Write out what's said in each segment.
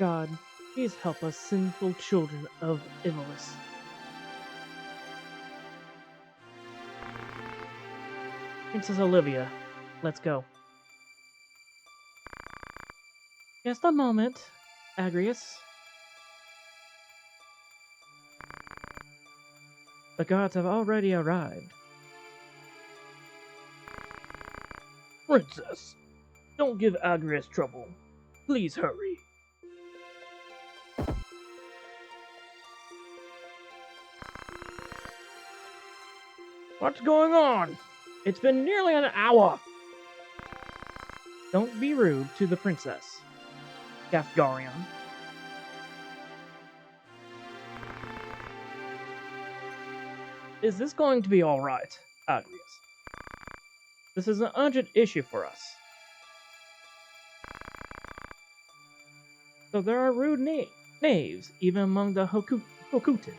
God, please help us sinful children of Ivilace. Princess Olivia, let's go. Just a moment, Agrius. The gods have already arrived. Princess, don't give Agrius trouble. Please hurry. What's going on? It's been nearly an hour. Don't be rude to the princess, Gafgarion. Is this going to be alright, Agrius? This is an urgent issue for us. So there are rude knaves, even among the Hokutin.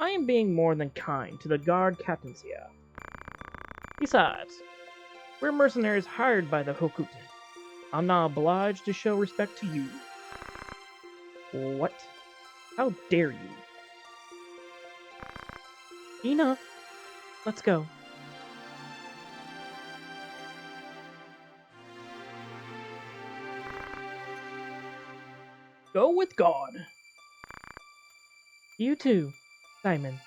I am being more than kind to the guard captains here. Besides, we're mercenaries hired by the Hokutin. I'm not obliged to show respect to you. What? How dare you? Enough. Let's go. Go with God. You too, Simon.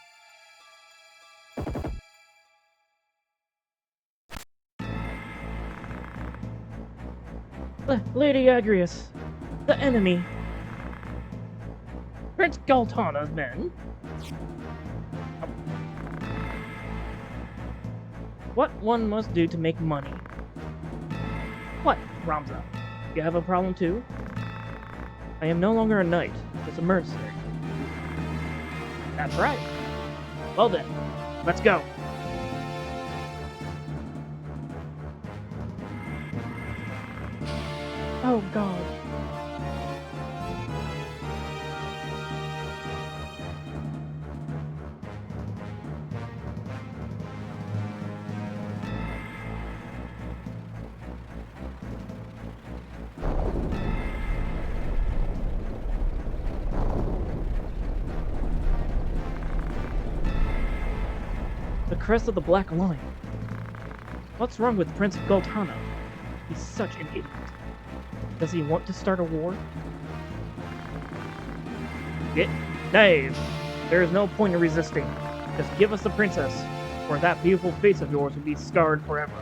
Lady Agrius, the enemy. Prince Galtana's men. What one must do to make money. What, Ramza? You have a problem too? I am no longer a knight, just a mercenary. That's right. Well then, let's go. Oh God. The crest of the Black Line. What's wrong with Prince Galtana? He's such an idiot. Does he want to start a war? Dave, there is no point in resisting. Just give us the princess, or that beautiful face of yours will be scarred forever.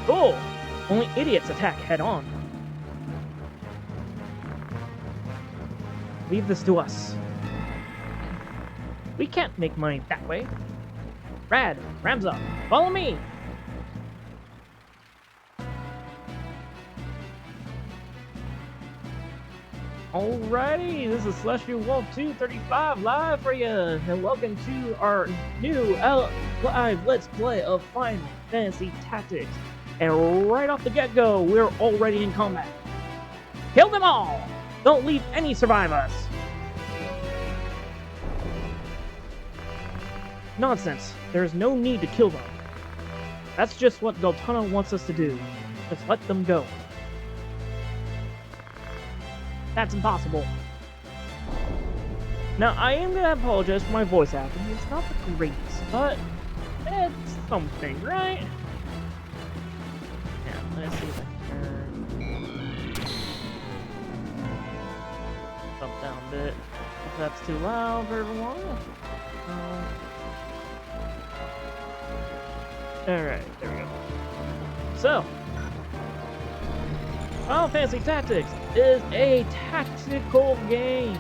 Cool! Only idiots attack head-on. Leave this to us. We can't make money that way. Rad, Ramza, follow me! Alrighty, this is Celestial Wolf 235 live for you, and welcome to our new live Let's Play of Final Fantasy Tactics. And right off the get-go, we're already in combat. Kill them all! Don't leave any survivors! Nonsense. There is no need to kill them. That's just what Galtana wants us to do. Just let them go. That's impossible. Now, I am gonna apologize for my voice acting. It's not the greatest, but it's something, right? Yeah, let's see if I can turn up down a bit. If that's too loud for everyone. Alright, there we go. So, Final Fantasy Tactics is a tactical game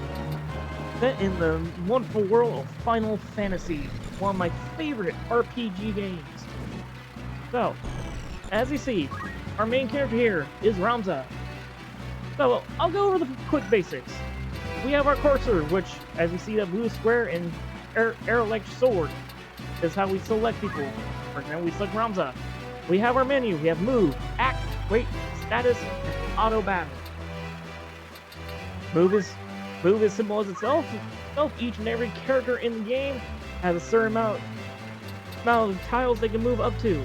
set in the wonderful world of Final Fantasy, one of my favorite RPG games. So, as you see, our main character here is Ramza. So, I'll go over the quick basics. We have our cursor, which, as you see, that blue square and arrow-like sword is how we select people. For example, we select Ramza. We have our menu. We have move, act, wait, status, and auto battle. Move is simple as itself. Each and every character in the game has a certain amount amount of tiles they can move up to.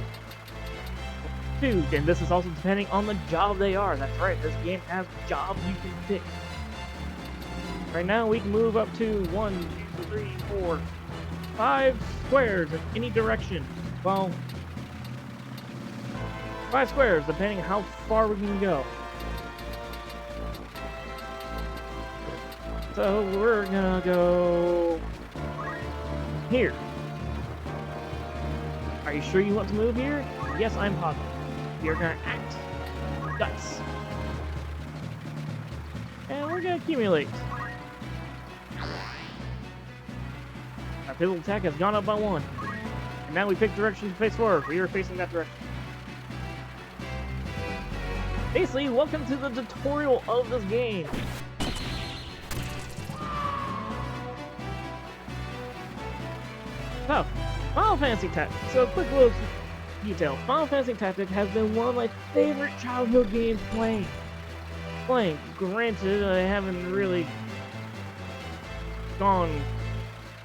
2, and this is also depending on the job they are. That's right, this game has jobs you can pick. Right now we can move up to 1, 2, 3, 4, 5 squares in any direction. Well, 5 squares depending on how far we can go. So we're gonna go here. Are you sure you want to move here? Yes, I'm positive. You're gonna act guts. And we're gonna accumulate. Our physical attack has gone up by 1. And now we pick direction to face forward. We are facing that direction. Basically, welcome to the tutorial of this game. So, Final Fantasy Tactics. So, quick little detail. Final Fantasy Tactics has been one of my favorite childhood games playing. Granted, I haven't really gone.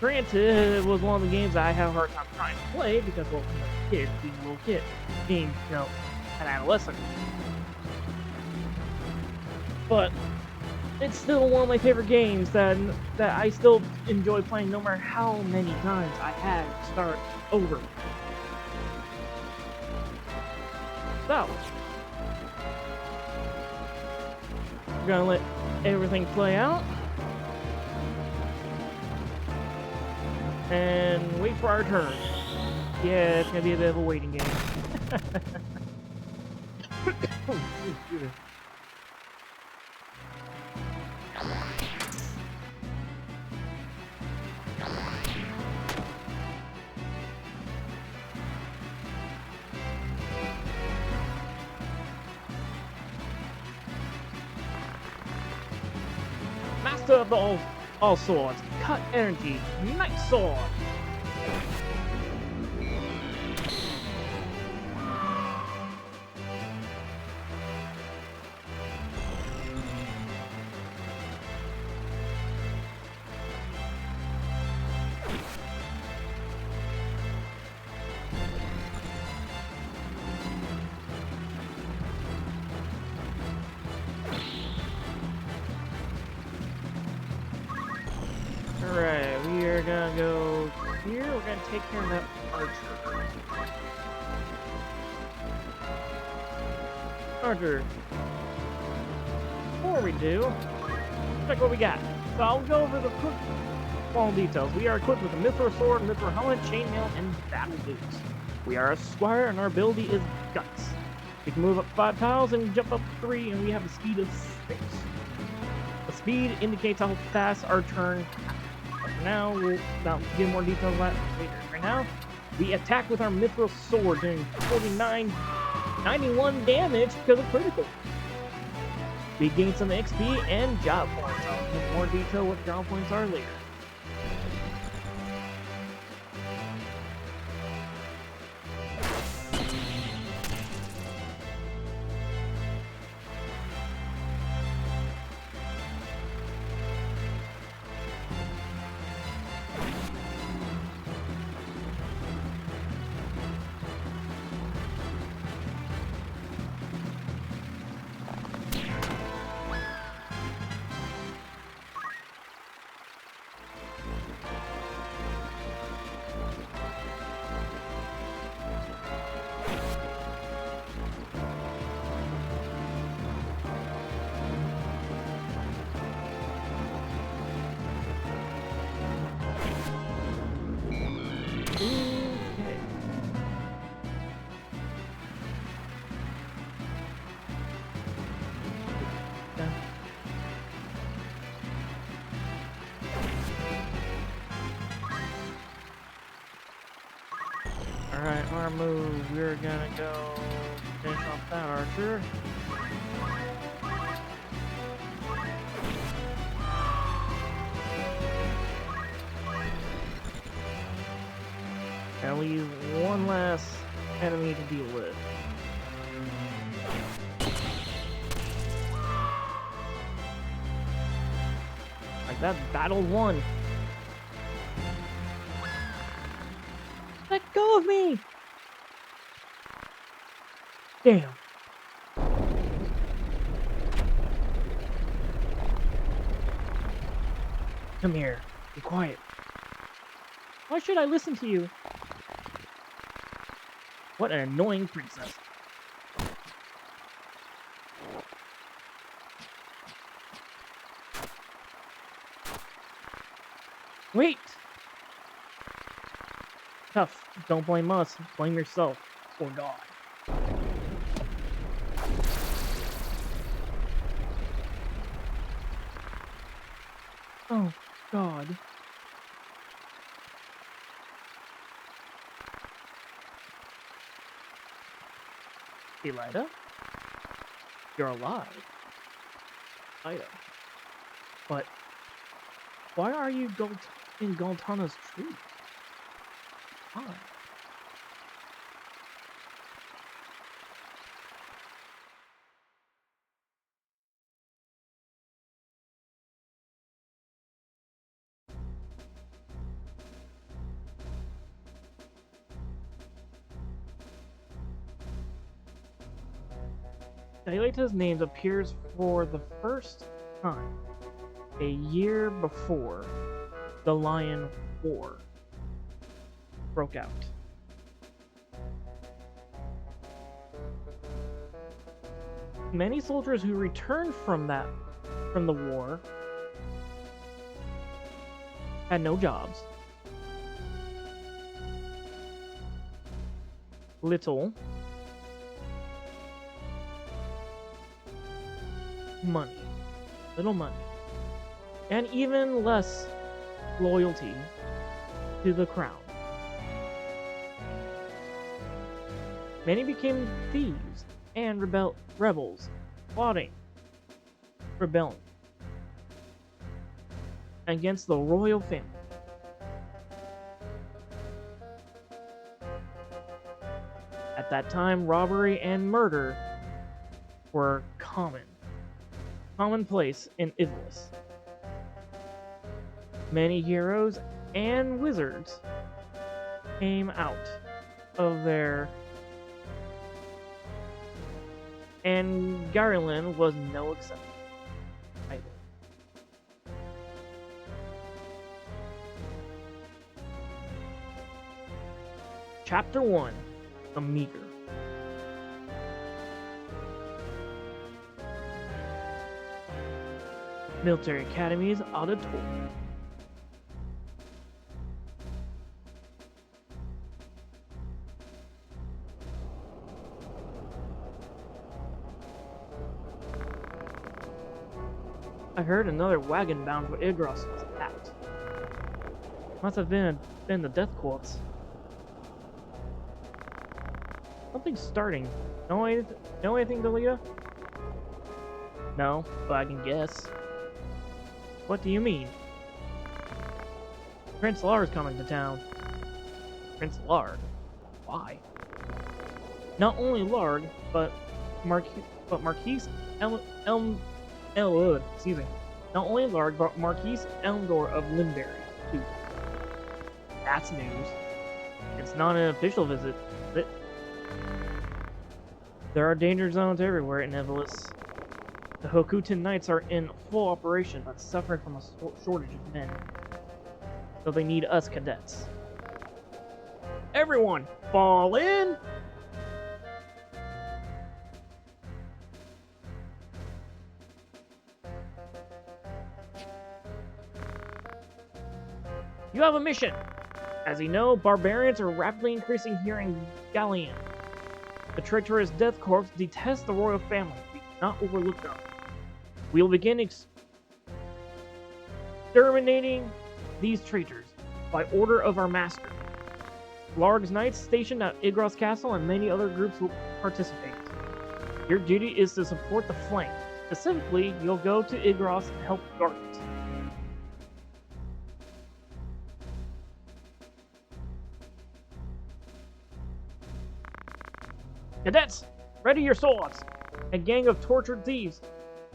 Granted, it was one of the games I had a hard time trying to play because, well, being a little kid, being, an adolescent. But it's still one of my favorite games that I still enjoy playing no matter how many times I had to start over. So, we're gonna let everything play out and wait for our turn. Yeah, it's gonna be a bit of a waiting game. Master of all swords, cut energy, night sword. Alright, we are gonna go here. We're gonna take care of that archer. Archer. Before we do, check what we got. So I'll go over the quick small details. We are equipped with a mithril sword, mithril helmet, chainmail, and battle boots. We are a squire, and our ability is guts. We can move up 5 tiles and jump up 3, and we have a speed of 6. The speed indicates how fast our turn happens. For now, we'll get more details about it later. Right now, we attack with our mithril sword, doing 91 damage because of critical. We gain some XP and job points. I'll give more detail what job points are later. Alright, our move, we're gonna go finish off that archer. And leave one last enemy to deal with. Like that battle won. Let go of me! Damn. Come here. Be quiet. Why should I listen to you? What an annoying princess. Wait! Tough. Don't blame us. Blame yourself. Or God. Oh, God. Elida? You're alive. Ida. But why are you in Galtana's tree? Why? Ivilace's name appears for the first time a year before the Lion War broke out. Many soldiers who returned from the war had no jobs, little money, and even less loyalty to the crown. Many became thieves and rebels, plotting rebellion against the royal family. At that time, robbery and murder were commonplace in Ivilace. Many heroes and wizards came out of there, and Garland was no exception either. Chapter 1: The Meager. Military Academy's Auditorium. I heard another wagon bound for Ivilace was attacked. Must have been the death courts. Something's starting. Know anything, Delia? No, but I can guess. What do you mean? Prince Lar's coming to town. Prince Lard? Why? Not only Lard, but Marquis excuse me. Not only Lard, but Marquis Elmdor of Limberry, too. That's news. It's not an official visit, is it? There are danger zones everywhere in Ivilace. The Hokutan Knights are in full operation, but suffering from a shortage of men. So they need us cadets. Everyone, fall in! You have a mission! As you know, barbarians are rapidly increasing here in Gallian. The treacherous Death Corps detest the royal family. We cannot overlook them. We will begin exterminating these traitors by order of our master. Larg's knights stationed at Ivilace Castle and many other groups will participate. Your duty is to support the flank. Specifically, you'll go to Ivilace and help guard it. Cadets, ready your swords! A gang of tortured thieves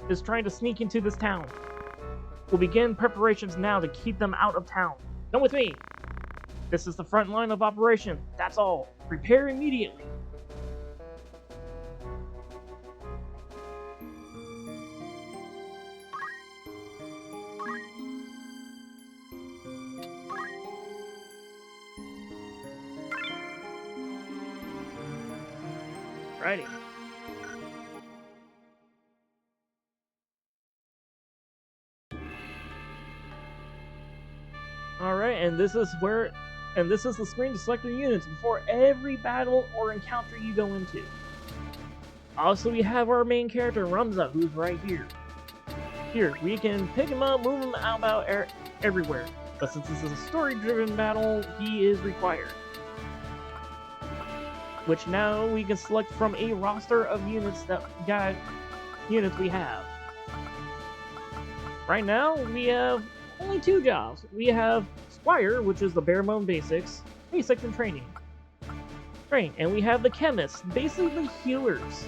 is trying to sneak into this town. We'll begin preparations now to keep them out of town. Come with me! This is the front line of operation. That's all. Prepare immediately. Righty. Alright, and this is the screen to select your units before every battle or encounter you go into. Also, we have our main character, Ramza, who's right here. Here, we can pick him up, move him about everywhere. But since this is a story-driven battle, he is required. Which now we can select from a roster of units we have. Right now, we have only 2 jobs. We have Squire, which is the bare bone basics and training. And we have the Chemists, basically healers.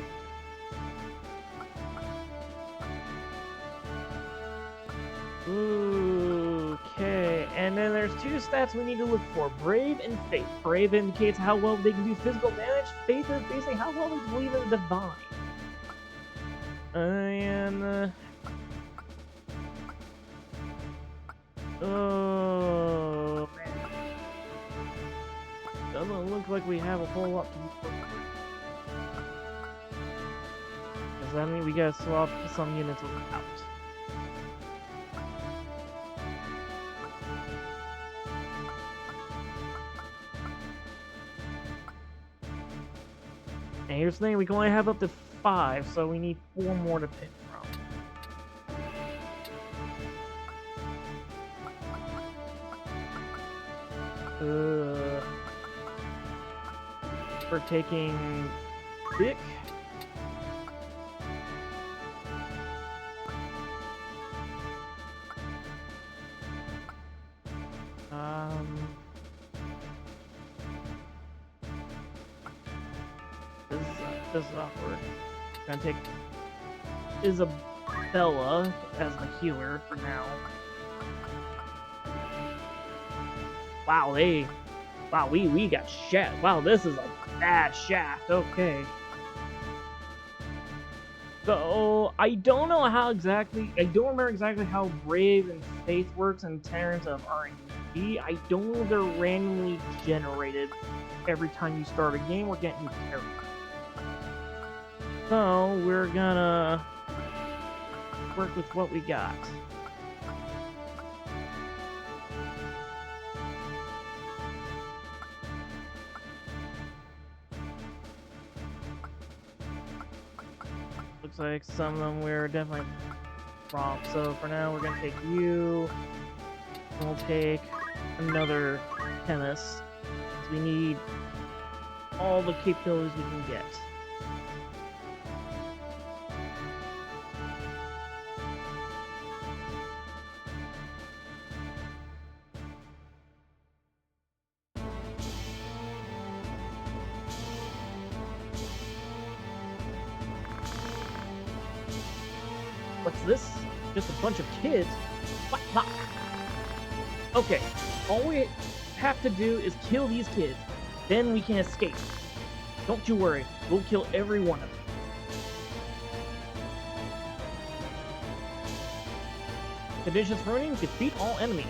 Okay, and then there's 2 stats we need to look for, Brave and Faith. Brave indicates how well they can do physical damage, Faith is basically how well they believe in the divine. Oh, man. Doesn't look like we have a whole lot to look for. Does that mean we gotta swap some units out? And here's the thing, we can only have up to 5, so we need 4 more to pick from. We're taking Dick. This is awkward. I'm gonna take Isabella as the healer for now. Wow, we got shaft. Wow, this is a bad shaft. Okay. So I don't remember exactly how Brave and Faith works in terms of RNG. I don't know if they're randomly generated every time you start a game or get new characters. So we're gonna work with what we got. Looks like some of them we're definitely wrong. So for now, we're gonna take you. And we'll take another Chemist. So we need all the capabilities we can get. What's this? Just a bunch of kids? What? Okay, all we have to do is kill these kids. Then we can escape. Don't you worry, we'll kill every one of them. Conditions for running, defeat all enemies.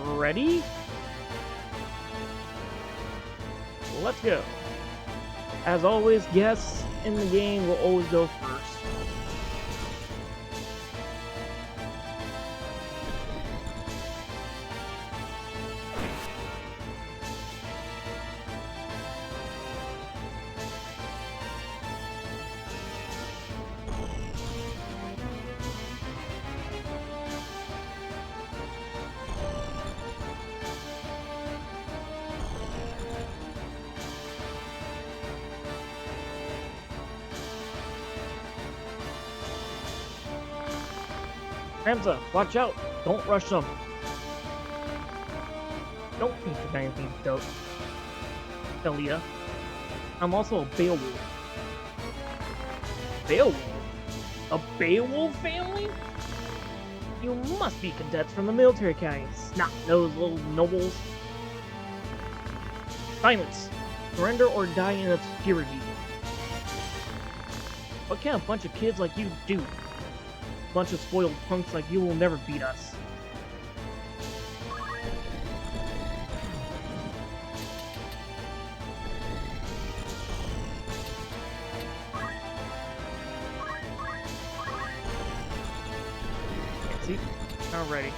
Ready? Let's go. As always, guests in the game will always go first. Ramza, watch out! Don't rush them. Don't think you're anything dope, Delia. I'm also a Beowulf. Beowulf? A Beowulf family? You must be cadets from the military academy, snot-nosed little nobles. Silence. Surrender or die in obscurity. What can a bunch of kids like you do? Bunch of spoiled punks like you will never beat us. See? Alrighty.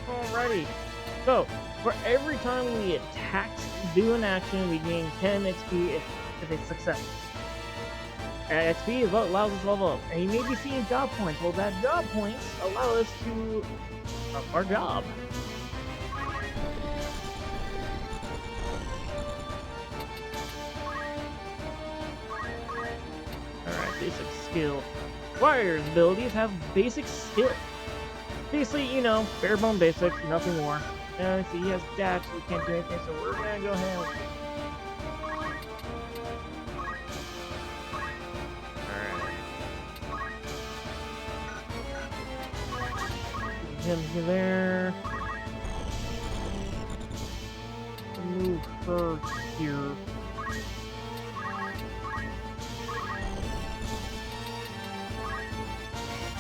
Alrighty. So, for every time we attack, do an action, we gain 10 XP if it's successful. XP is what allows us to level up. And you may be seeing job points. Well, that job points allow us to up our job. Alright, basic skill. Warrior's abilities have basic skill. Basically, you know, bare bone basics, nothing more. See, he has dash, so we can't do anything, so we're gonna go ahead and... Him there. Move her here.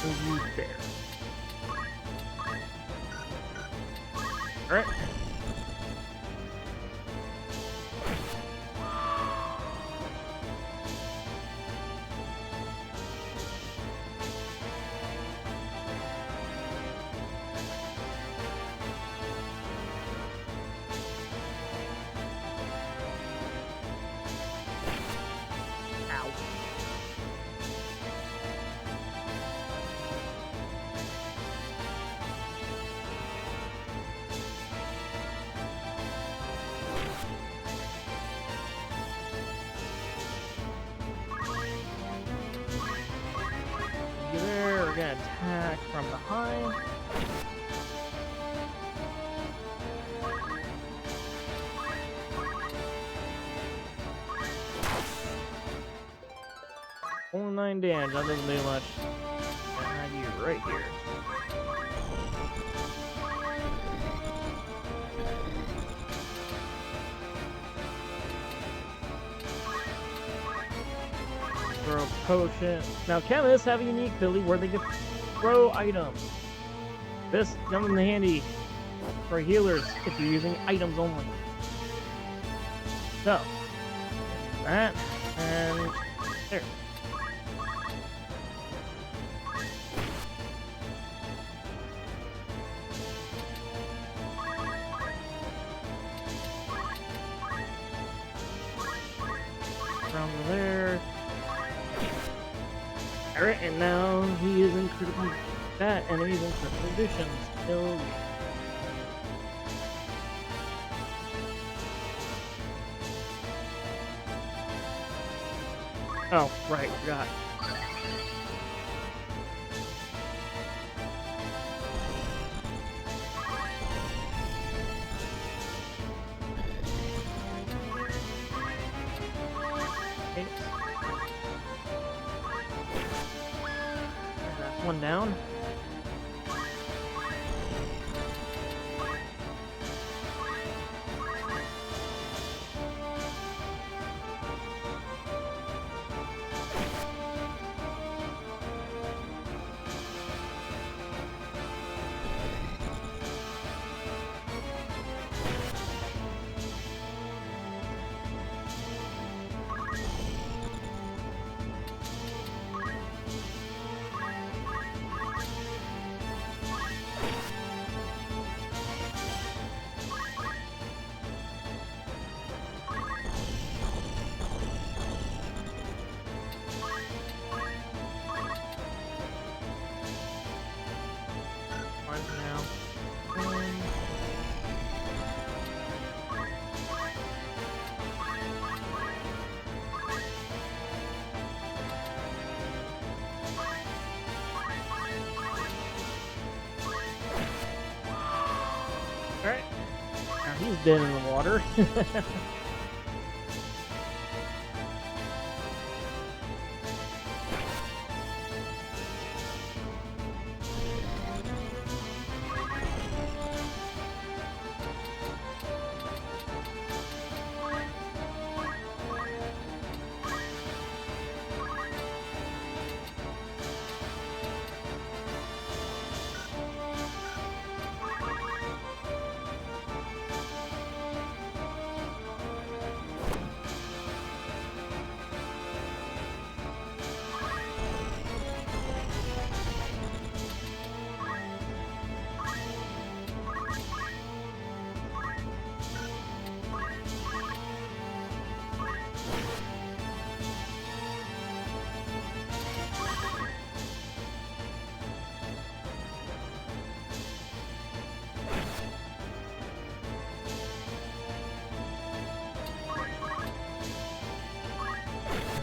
Move you there. Alright. There, we're gonna attack from behind. Only 9 damage, that doesn't do much. I have you right here. Throw a potion. Now, chemists have a unique ability where they can throw items. This comes in handy for healers if you're using items only. So, that, and there. Ramza there. Alright, and now he is in critical. That enemy is in critical conditions. Kill you. Oh, right, forgot. Okay. That's one down. Alright. Now he's dead in the water.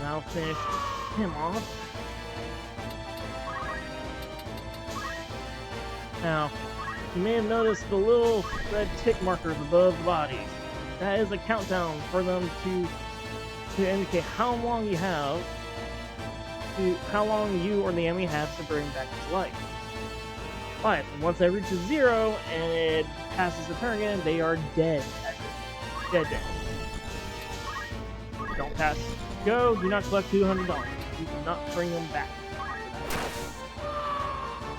I'll finish him off. Now, you may have noticed the little red tick markers above the bodies. That is a countdown for them to indicate how long you have, how long you or the enemy has to bring back his life. But once that reaches 0 and it passes the turn again, they are dead. Dead. Don't pass. Go. Do not collect $200. You cannot bring them back.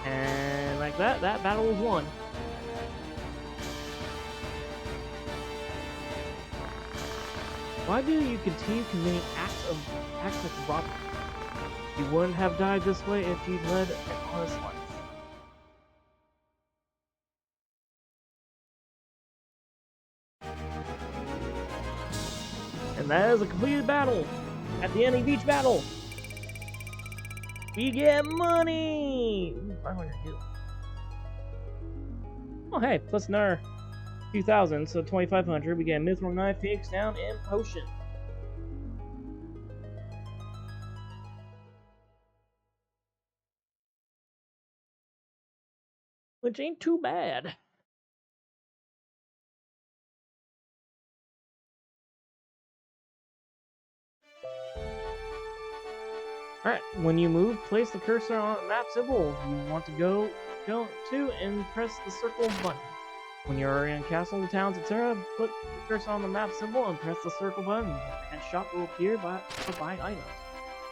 And like that battle is won. Why do you continue committing acts of robbery? You wouldn't have died this way if you'd led an honest life. And that is a completed battle. At the end of each battle, we get money! 500 heal. Oh hey, plus another 2,000, so 2,500. We get a Mithril Knife, Phoenix Down, and Potion. Which ain't too bad. Alright, when you move, place the cursor on the map symbol you want to go to and press the circle button. When you're in castles, towns, etc., put the cursor on the map symbol and press the circle button, and shop will appear for buying items.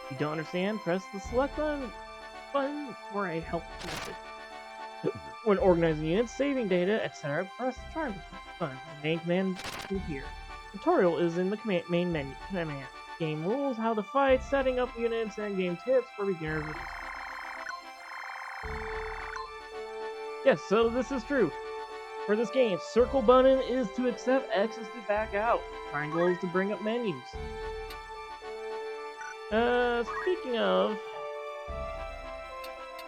If you don't understand, press the select button for a help message. When organizing units, saving data, etc., press the triangle button. The main command will appear. Tutorial is in the main menu. Game rules, how to fight, setting up units, and game tips for beginners. Yes, so this is true. For this game, circle button is to accept, X is to back out, triangle is to bring up menus. Speaking of,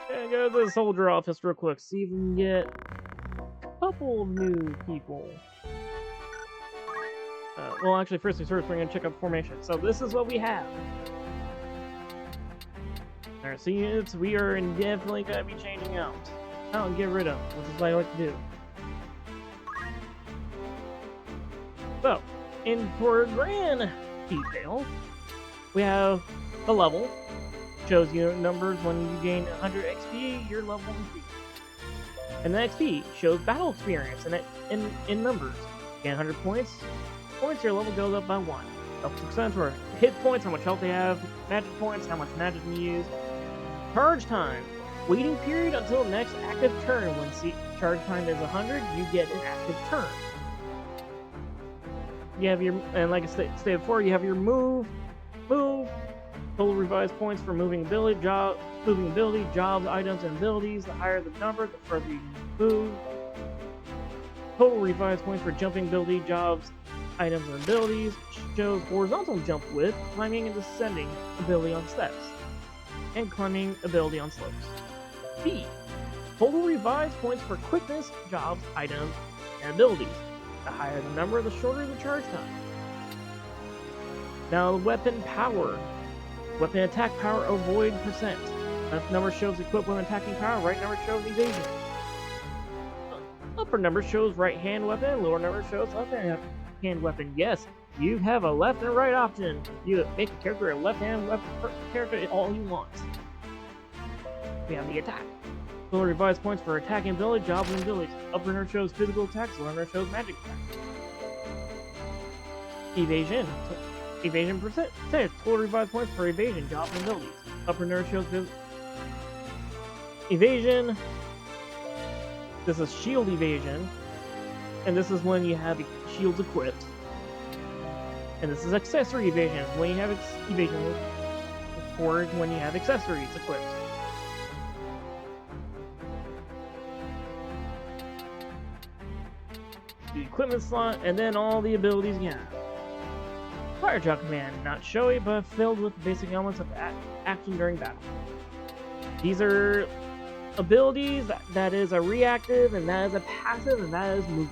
gonna go to the soldier office real quick, see if we can get a couple of new people. Well, actually, first things first, we're gonna check out formation. So this is what we have. Alright, so units we are definitely gonna be changing out. And get rid of, which is what I like to do. So, for grand detail, we have the level. Shows unit numbers when you gain 100 XP, your level increases. And the XP shows battle experience in numbers. Gain 100 points, your level goes up by 1. Up to percent for hit points, how much health they have, magic points, how much magic you use. Charge time. Waiting period until next active turn. When charge time is 100, you get an active turn. You have your, and like I stated before, you have your move, total revised points for moving ability, jobs, items, and abilities. The higher the number, the further you move. Total revised points for jumping ability, jobs, items, and abilities. Shows horizontal jump width, climbing and descending ability on steps, and climbing ability on slopes. B. Total revised points for quickness, jobs, items, and abilities. The higher the number, the shorter the charge time. Now, weapon power. Weapon attack power, avoid percent. Left number shows equipped weapon attacking power, right number shows evasion. Upper number shows right hand weapon, lower number shows left hand weapon. Yes, you have a left and right option. You make a character a left hand weapon character all you want. We have the attack. Total revised points for attacking ability, jobs, and abilities. Upper number shows physical attacks, lower number shows magic attacks. Evasion. Evasion percent. Total revised points for evasion, jobs, and abilities. Upper number shows evasion. This is shield evasion. And this is when you have shields equipped. And this is accessory evasion, when you have evasion or when you have accessories equipped. The equipment slot, and then all the abilities again. Fire Jaw Command, not showy, but filled with basic elements of action during battle. These are abilities, that is a reactive, and that is a passive, and that is movement.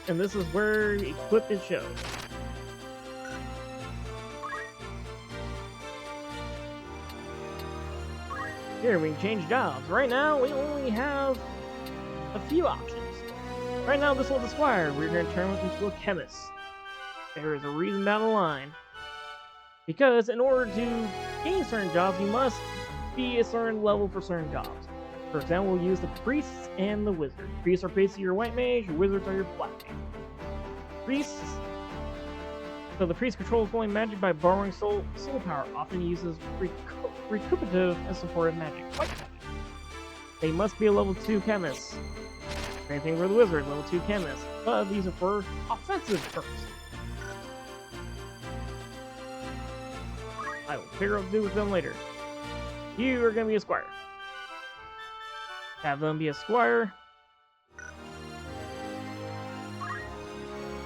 This is where equipped is shown. Here, we can change jobs. Right now, we only have a few options. Right now, this one's a squire. We're going to turn him into a chemist. There is a reason down the line. Because in order to gain certain jobs, you must be a certain level for certain jobs. For example, we'll use the priests and the wizard. Priests are basically your white mage, your wizards are your black mage. Priests. So the priest controls flowing magic by borrowing soul power, often uses recuperative and supportive magic. White magic. They must be a level 2 chemist. Same thing for the wizard, level 2 chemist. But these are for offensive purposes. I will figure out what to do with them later. You are going to be a squire. Have them be a squire.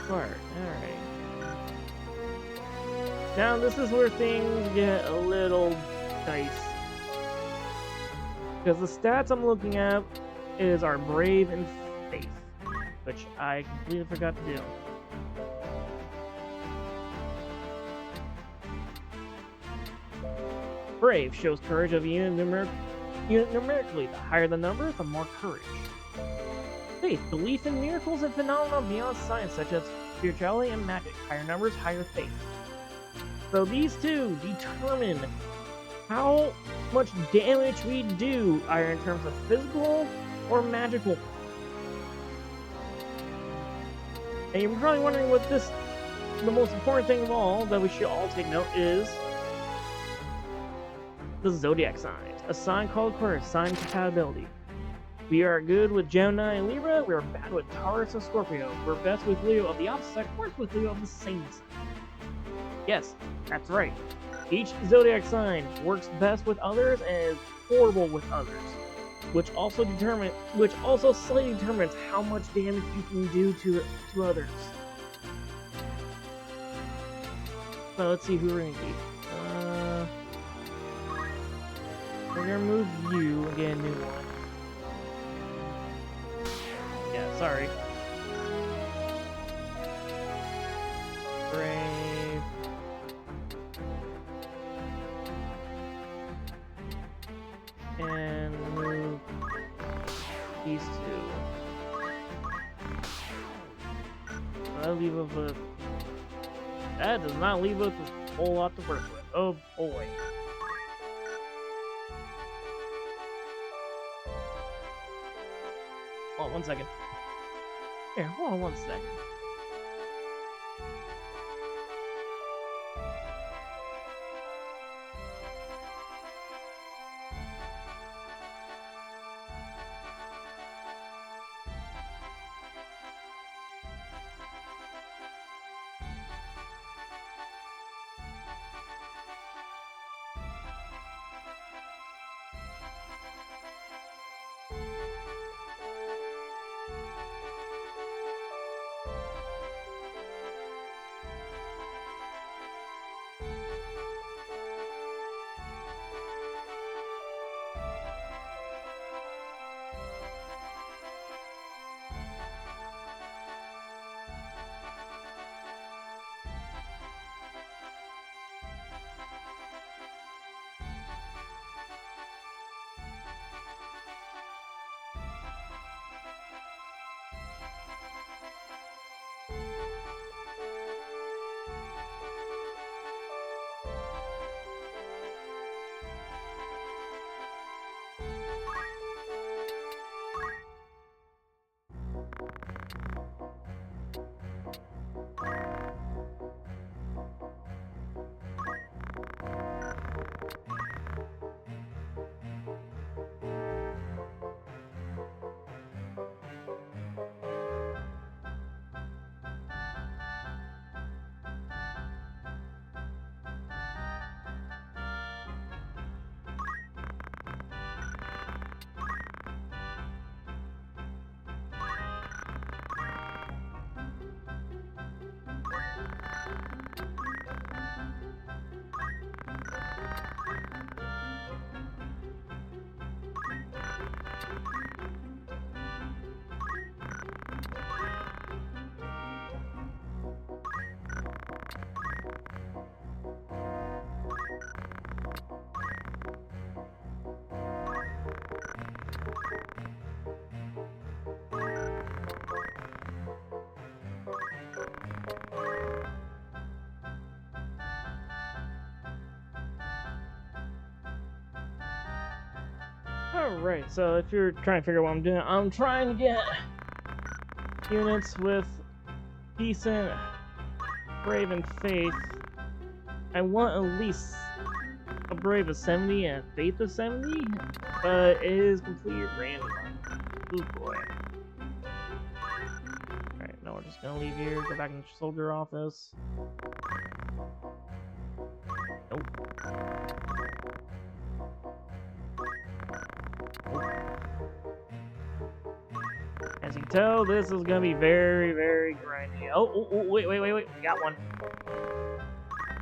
Squire, alright. Now this is where things get a little dicey. Because the stats I'm looking at is our brave and faith, which I completely forgot to do. Brave shows courage of a unit numerically. The higher the number, the more courage. Faith, belief in miracles and phenomena beyond science, such as spirituality and magic. Higher numbers, higher faith. So these two determine how much damage we do, either in terms of physical or magical. And you're probably wondering what the most important thing of all that we should all take note is the zodiac signs. A sign called Aquarius, sign compatibility. We are good with Gemini and Libra. We are bad with Taurus and Scorpio. We're best with Leo of the opposite, worse with Leo of the same sign. Yes, that's right. Each zodiac sign works best with others and is horrible with others, which also slightly determines how much damage you can do to others. So let's see who we're gonna keep. We're gonna move you and get a new one. Yeah, sorry. Brave. And move these two. That does not leave us with a whole lot to work with. Oh boy. Hold on 1 second. Here, hold on 1 second. Alright, so if you're trying to figure out what I'm doing, I'm trying to get units with decent Brave and Faith. I want at least a Brave of 70 and a Faith of 70, but it is completely random. Oh boy. Alright, now we're just gonna leave here, go back in the soldier office. Nope. As you can tell, this is gonna be very, very grindy. Oh, wait, we got one.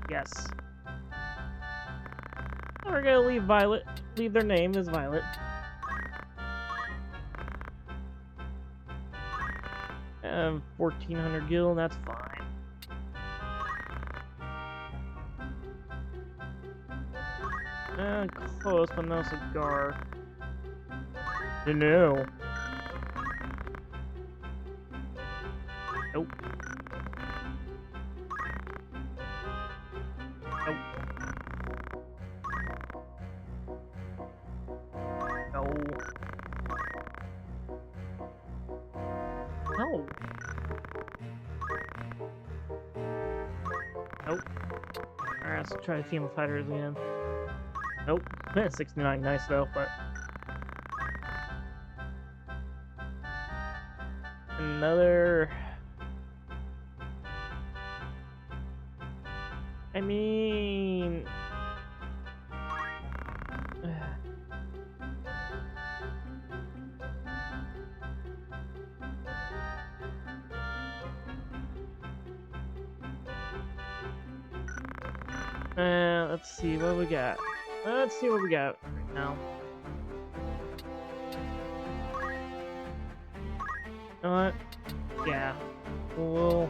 Yes. We're gonna leave Violet. Leave their name as Violet. 1400 gil, that's fine. Close, but no cigar. No. Nope. Nope. No. No. Nope. Alright, let's try the team of fighters again. Nope. 69, nice though, but... Another... I mean... let's see what we got. Let's see what we got right now. You know what? Yeah. We'll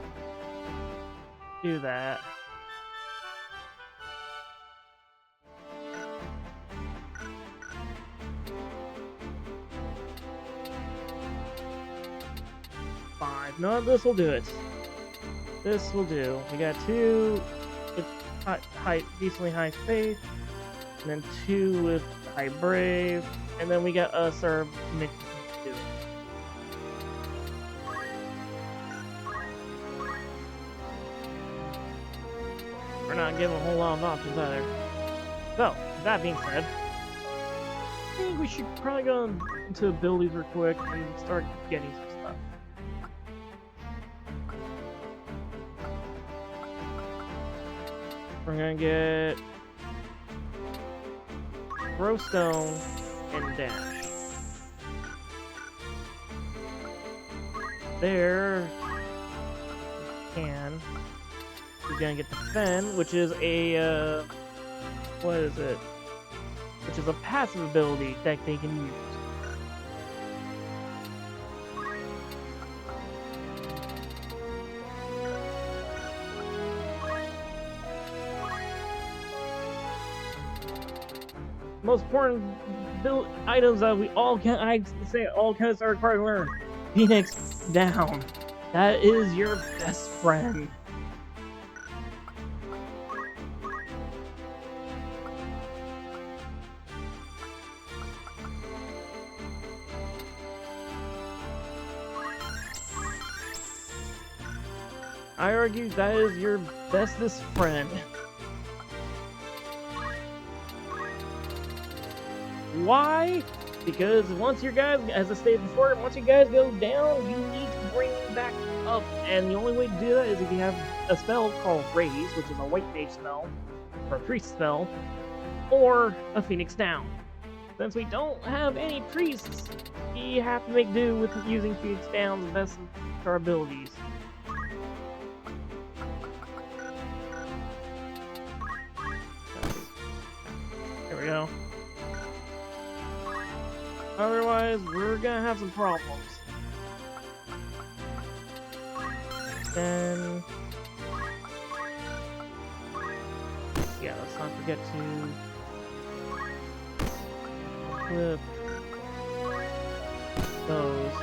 do that. Five. No, this will do it. This will do. We got two with decently high faith, and then two with high brave, and then we got us our mix two. We're not giving a whole lot of options either. So, that being said, I think we should probably go into abilities real quick and start getting some stuff. We're gonna get Glowstone and Dash. There, we can. We're gonna get Defend, which is a what is it? Which is a passive ability that they can use. Most important build items that we all can, I say all kinds are required to learn. Phoenix down. That is your best friend. I argue that is your bestest friend. Why? Because once your guys, as I stated before, once you guys go down, you need to bring them back up. And the only way to do that is if you have a spell called Raise, which is a white mage spell, or a priest spell, or a Phoenix Down. Since we don't have any priests, we have to make do with using Phoenix Down the best of our abilities. There we go. Otherwise, we're gonna have some problems. Then... yeah, let's not forget to... equip... those.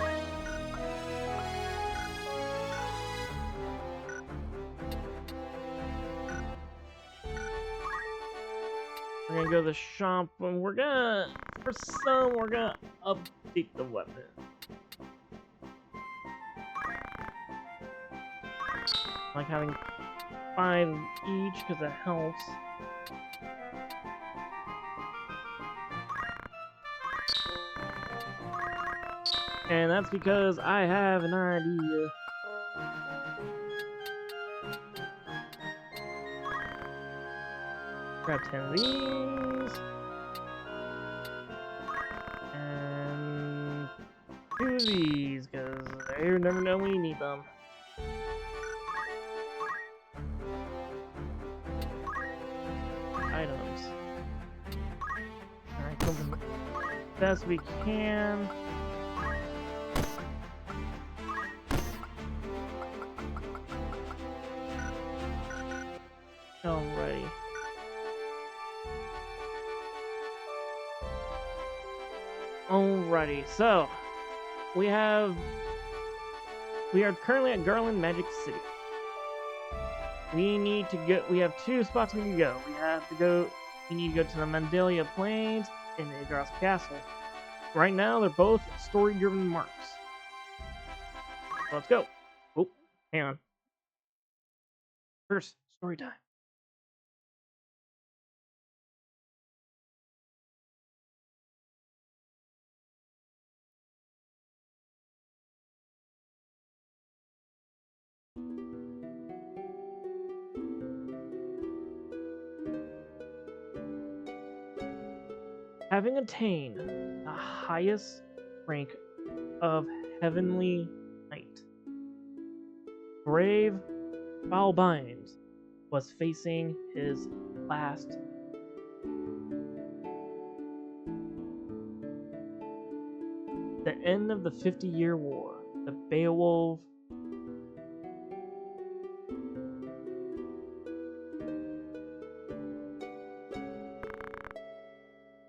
We're gonna go to the shop, and we're gonna update the weapon. Like having 5 each, because it helps. And that's because I have an idea. Grab 10 of these. And 2 of these, because you never know when you need them. Items. Alright, kill them as best we can. Alrighty. Alrighty, so we are currently at Garland Magic City. We need to go. We have 2 spots we can go. We need to go to the Mandalia Plains and the Idras Castle. Right now, they're both story-driven marks. So let's go. Oh, hang on. First, story time. Having attained the highest rank of Heavenly Knight, brave Balbind was facing his last. The end of the 50-Year War, the Beowulf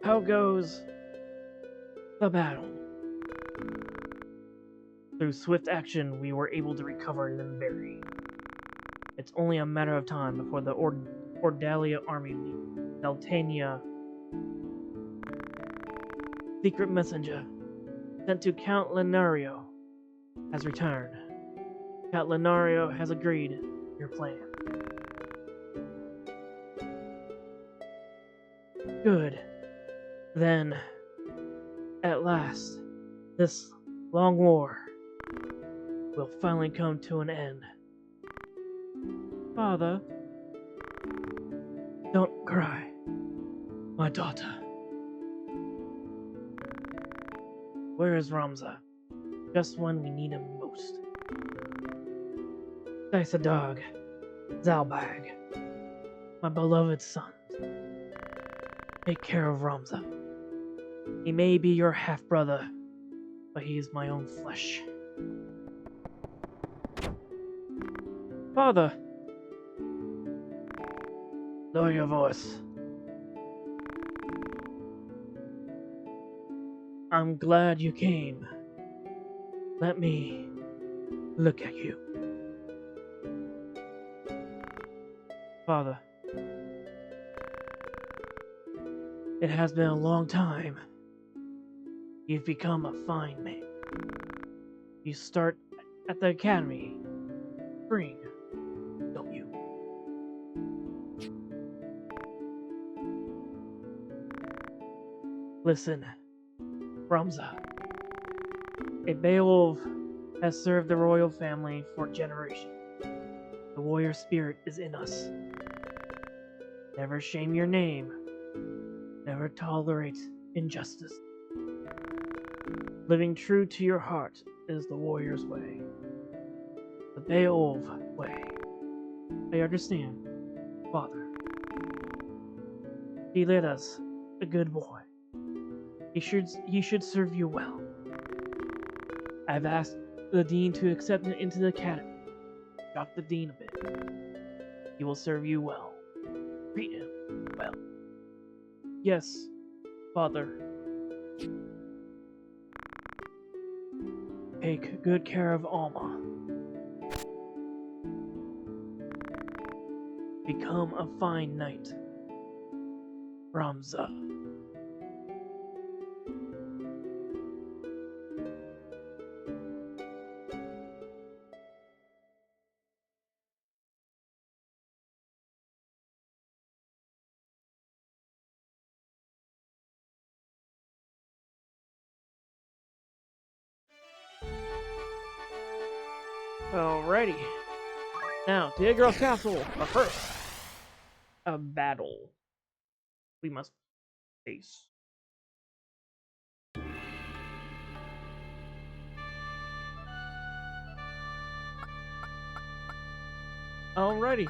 How goes the battle? Through swift action, we were able to recover Limberry. It's only a matter of time before the Ordalia army leaves Deltania. Secret messenger sent to Count Lenario has returned. Count Lenario has agreed your plan. Good. Then, at last, this long war will finally come to an end. Father, don't cry, my daughter. Where is Ramza? Just when we need him most. Dice a dog, Zalbag, my beloved son. Take care of Ramza. He may be your half-brother, but he is my own flesh. Father! Lower your voice. I'm glad you came. Let me look at you. Father, it has been a long time. You've become a fine man. You start at the academy. Spring, don't you? Listen, Ramza. A Beowulf has served the royal family for generations. The warrior spirit is in us. Never shame your name. Never tolerate injustice. Living true to your heart is the warrior's way. The Beowulf way. I understand, Father. He led us, a good boy. He should serve you well. I've asked the Dean to accept him into the academy. Shock the Dean a bit. He will serve you well. Treat him well. Yes, Father. Take good care of Alma. Become a fine knight. Ramza. Alrighty. Now, to Yggdrasil's castle, but first, a battle we must face. Alrighty.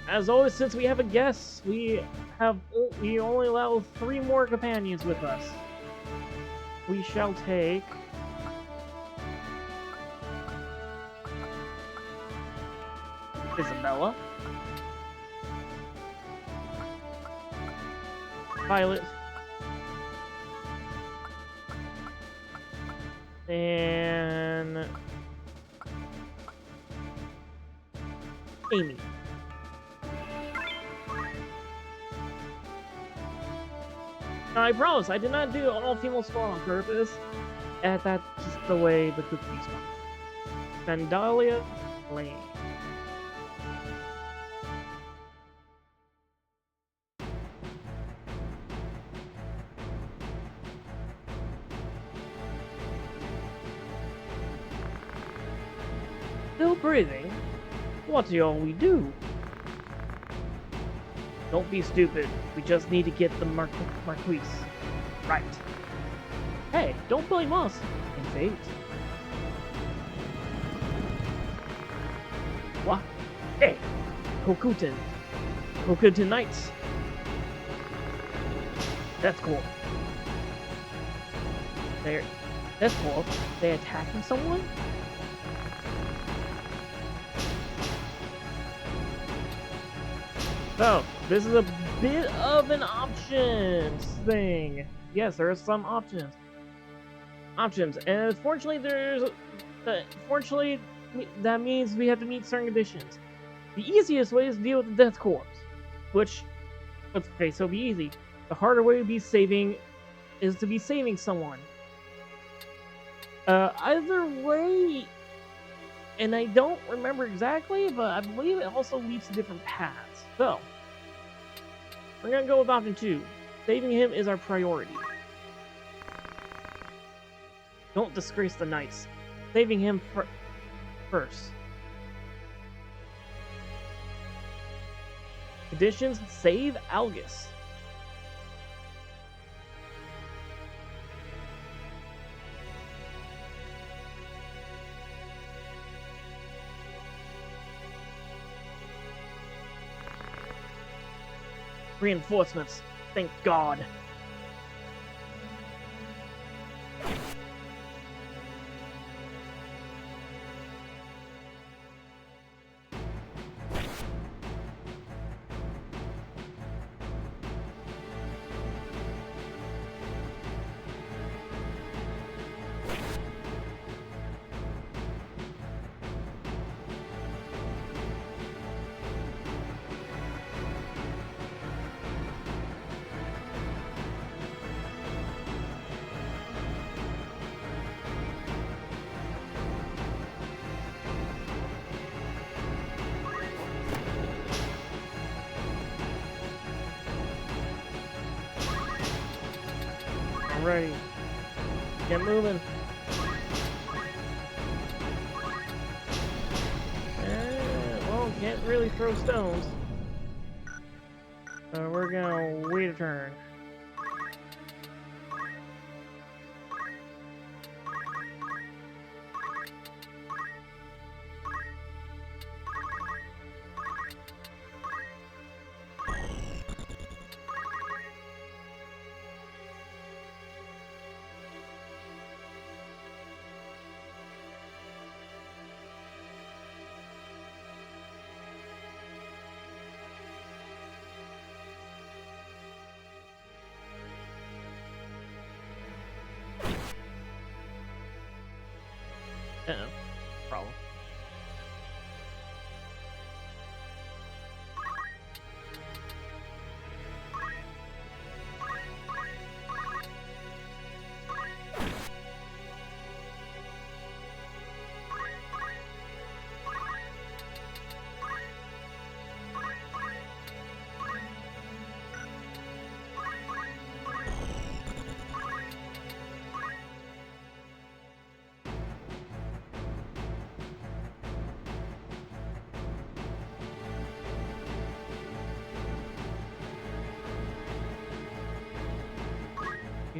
As always, since we have a guest, we only allow 3 more companions with us. We shall take Isabella, Violet, and Amy. I promise, I did not do an all-female squad on purpose. And that's just the way the cookies were. Vandalia Lane. Still breathing? What do we do? Don't be stupid. We just need to get the Marquise. Right. Hey, don't blame us. And fate. What? Hey! Hokuton Knights. That's cool. That's cool. They attacking someone? So, this is a bit of an options thing. Yes, there are some options. And unfortunately, that means we have to meet certain conditions. The easiest way is to deal with the death corpse, which, let's face it, will be easy. The harder way to be saving someone. Either way, and I don't remember exactly, but I believe it also leads to different paths. So, we're gonna go with option 2. Saving him is our priority. Don't disgrace the knights. Saving him first. Conditions: save Algus. Reinforcements. Thank God. Alrighty. Get moving. Well, can't really throw stones. So we're gonna wait a turn. Uh-oh. Problem.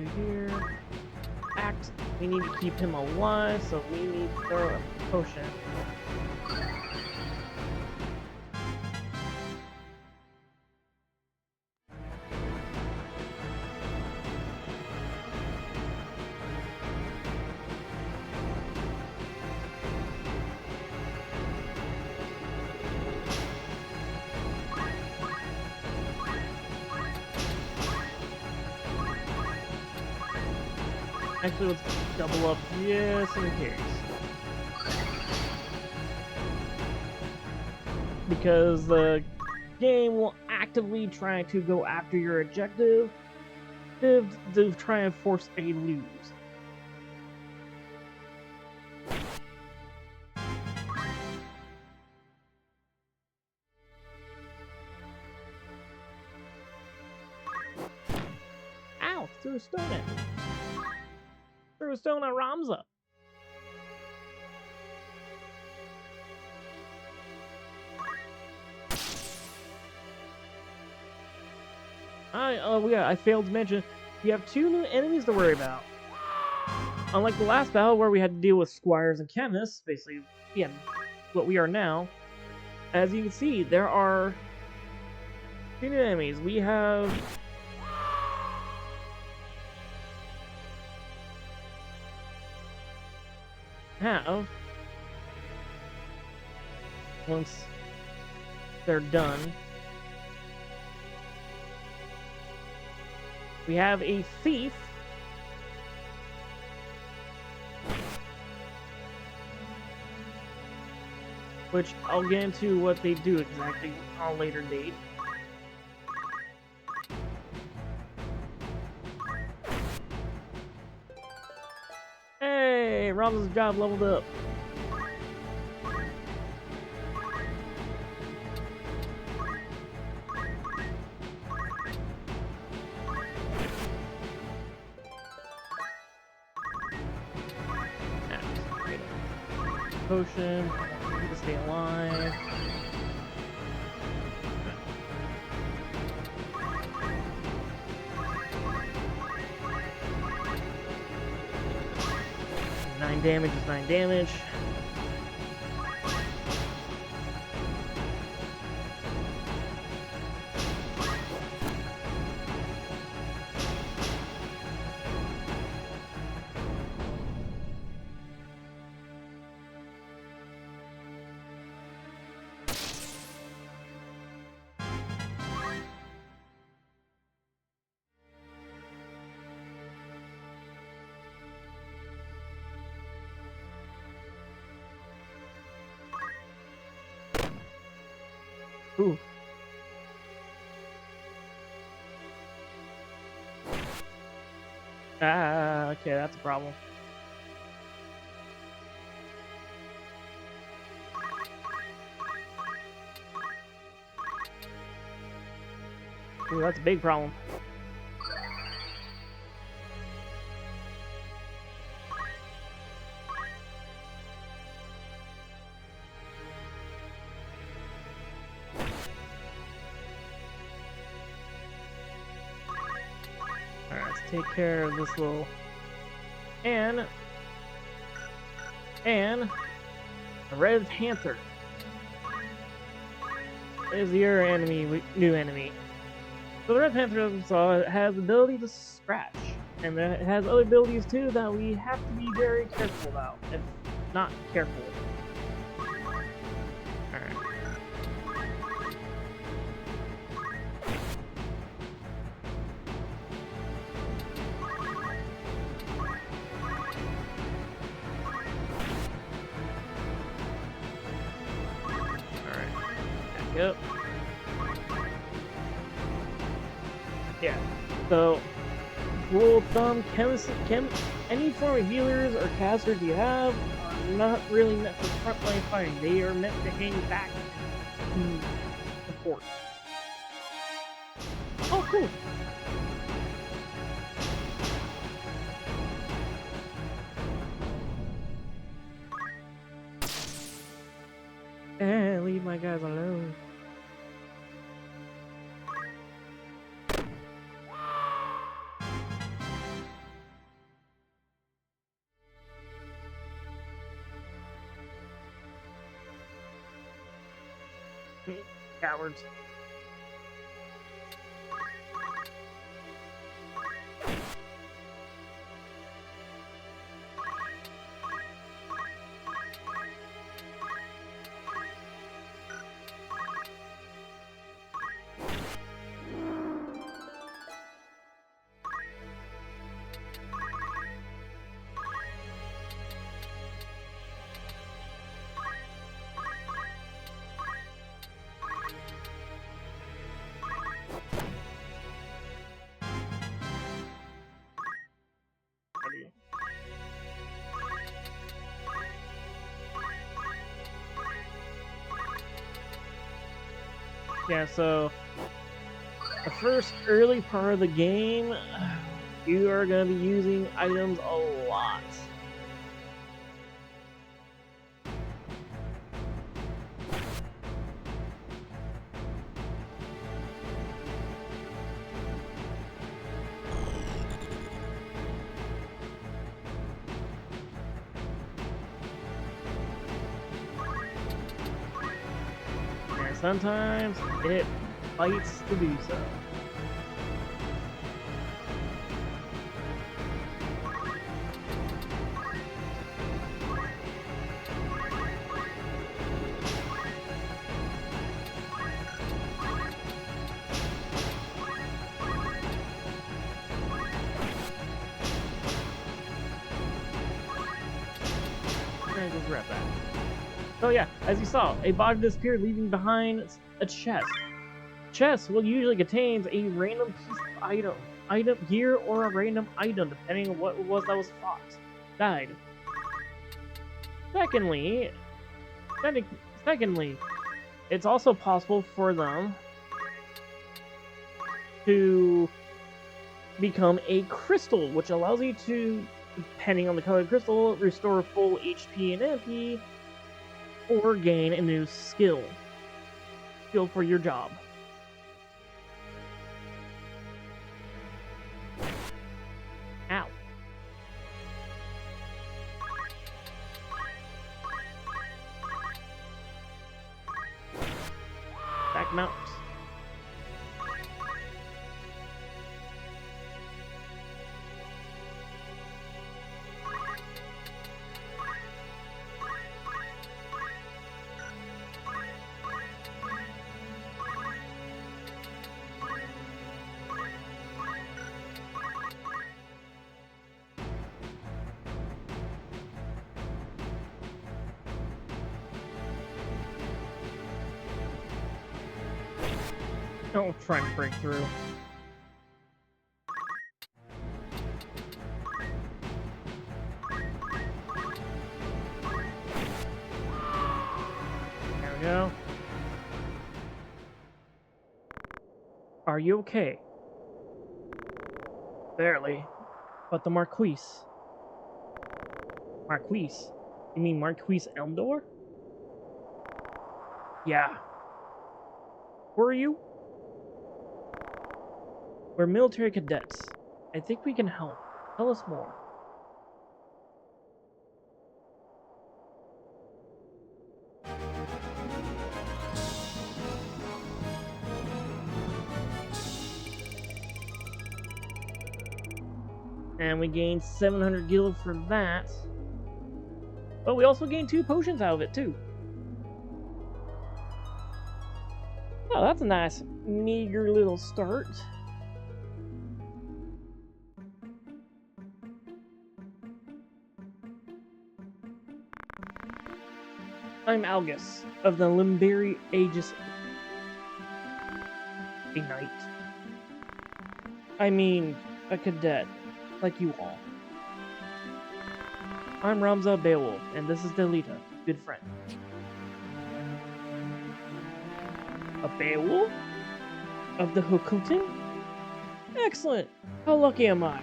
do here? Act. We need to keep him alive, so we need to throw a potion. Actually, let's double up just in case. Because the game will actively try to go after your objective to try and force a lose. Ow! Threw a stone at me. Threw a stone at Ramza. I failed to mention, we have 2 new enemies to worry about. Unlike the last battle where we had to deal with squires and chemists, basically, yeah, what we are now. As you can see, there are 2 new enemies. We have once they're done, we have a thief, which I'll get into what they do exactly on a later date. Hey, Ramza's job leveled up. Potion, need to stay alive. Nine damage is 9 damage. Ooh. Ah, okay, that's a problem. Ooh, that's a big problem. Alright, let's take care of this little... And the Red Panther is your enemy, new enemy. So the Red Panther, as we saw, has the ability to scratch, and it has other abilities too that we have to be very careful about, if not careful. Alright. Yep. Yeah. So, rule of thumb, any form of healers or casters you have are not really meant for frontline fighting. They are meant to hang back to support. Oh, cool. Leave my guys alone. Cowards. Yeah, so the first early part of the game, you are going to be using items a lot. And sometimes it fights to do so. And go grab that. So yeah, as you saw, a body disappeared, leaving behind a chest. Chest will usually contains a random piece of item, gear, or a random item, depending on what it was that was fought. Died. Secondly, it's also possible for them to become a crystal, which allows you to, depending on the color of the crystal, restore full HP and MP, or gain a new skill for your job. Ow. Back mounts. Don't try and break through. There we go. Are you okay? Barely. But the Marquise. Marquise? You mean Marquise Elmdor? Yeah. Who are you? We're military cadets. I think we can help. Tell us more. And we gained 700 gil for that. But we also gained 2 potions out of it, too. Oh, that's a nice, meager little start. I'm Algus, of the Limberi Aegis. A knight. I mean, a cadet, like you all. I'm Ramza Beowulf, and this is Delita, good friend. A Beowulf? Of the Hokutin? Excellent! How lucky am I?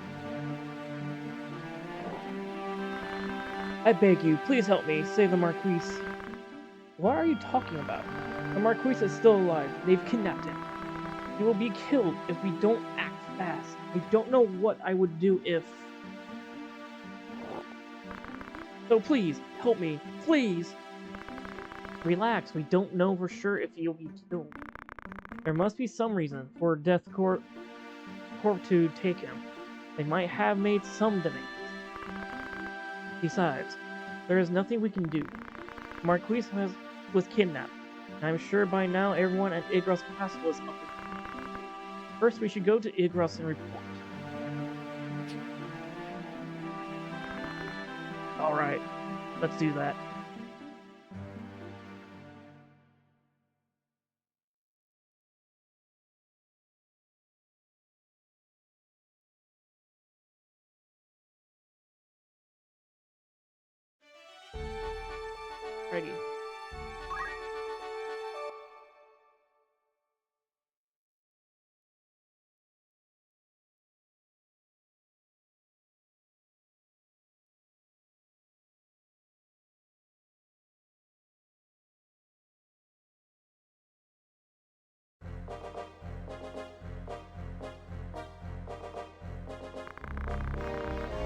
I beg you, please help me, save the Marquise. What are you talking about? The Marquise is still alive. They've kidnapped him. He will be killed if we don't act fast. I don't know what I would do if... So please, help me. Please! Relax, we don't know for sure if he'll be killed. There must be some reason for Death Corp to take him. They might have made some demands. Besides, there is nothing we can do. Marquise was kidnapped, and I'm sure by now everyone at Igros Castle is up to date. First, we should go to Igros and report. Alright, let's do that. Ready.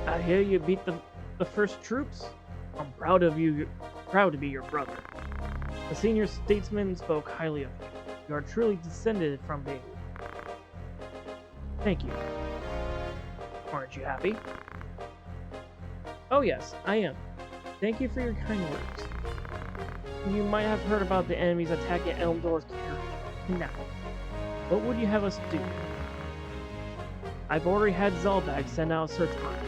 I hear you beat the first troops. I'm proud of you. Proud to be your brother. The senior statesman spoke highly of you. You are truly descended from Beowulf. Thank you. Aren't you happy? Oh yes, I am. Thank you for your kind words. You might have heard about the enemies attacking Eldor's carriage. Now, what would you have us do? I've already had Zalbag send out a search party.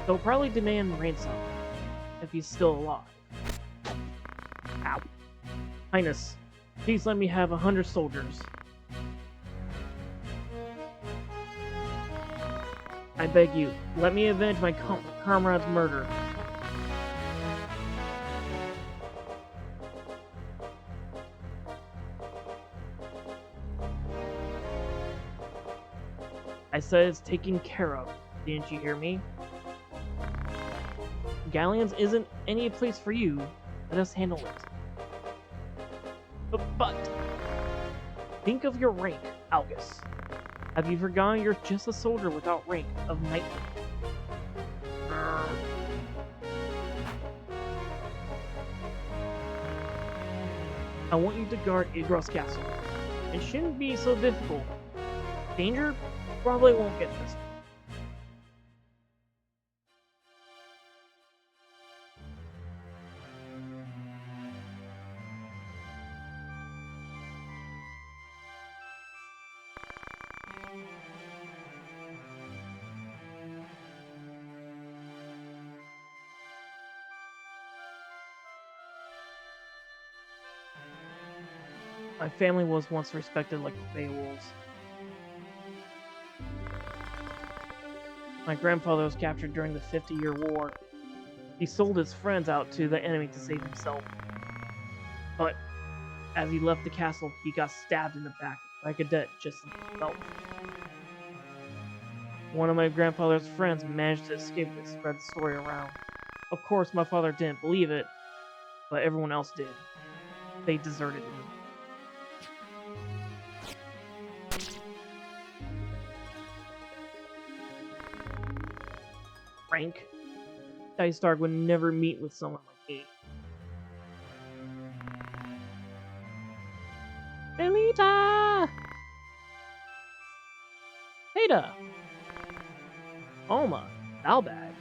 They'll probably demand ransom, if he's still alive. Ow. Highness, please let me have 100 soldiers. I beg you, let me avenge my comrade's murder. I said it's taken care of. Didn't you hear me? Galleons isn't any place for you. Let us handle it. But think of your rank, Algus. Have you forgotten you're just a soldier without rank of knighthood? I want you to guard Igros Castle. It shouldn't be so difficult. Danger? Probably won't get this. My family was once respected like the Beowulfs. My grandfather was captured during the 50-Year War. He sold his friends out to the enemy to save himself. But as he left the castle, he got stabbed in the back by a cadet just like himself. One of my grandfather's friends managed to escape and spread the story around. Of course, my father didn't believe it, but everyone else did. They deserted me. Frank. Dice Dark would never meet with someone like me. Belita! Ada! Alma! Albag!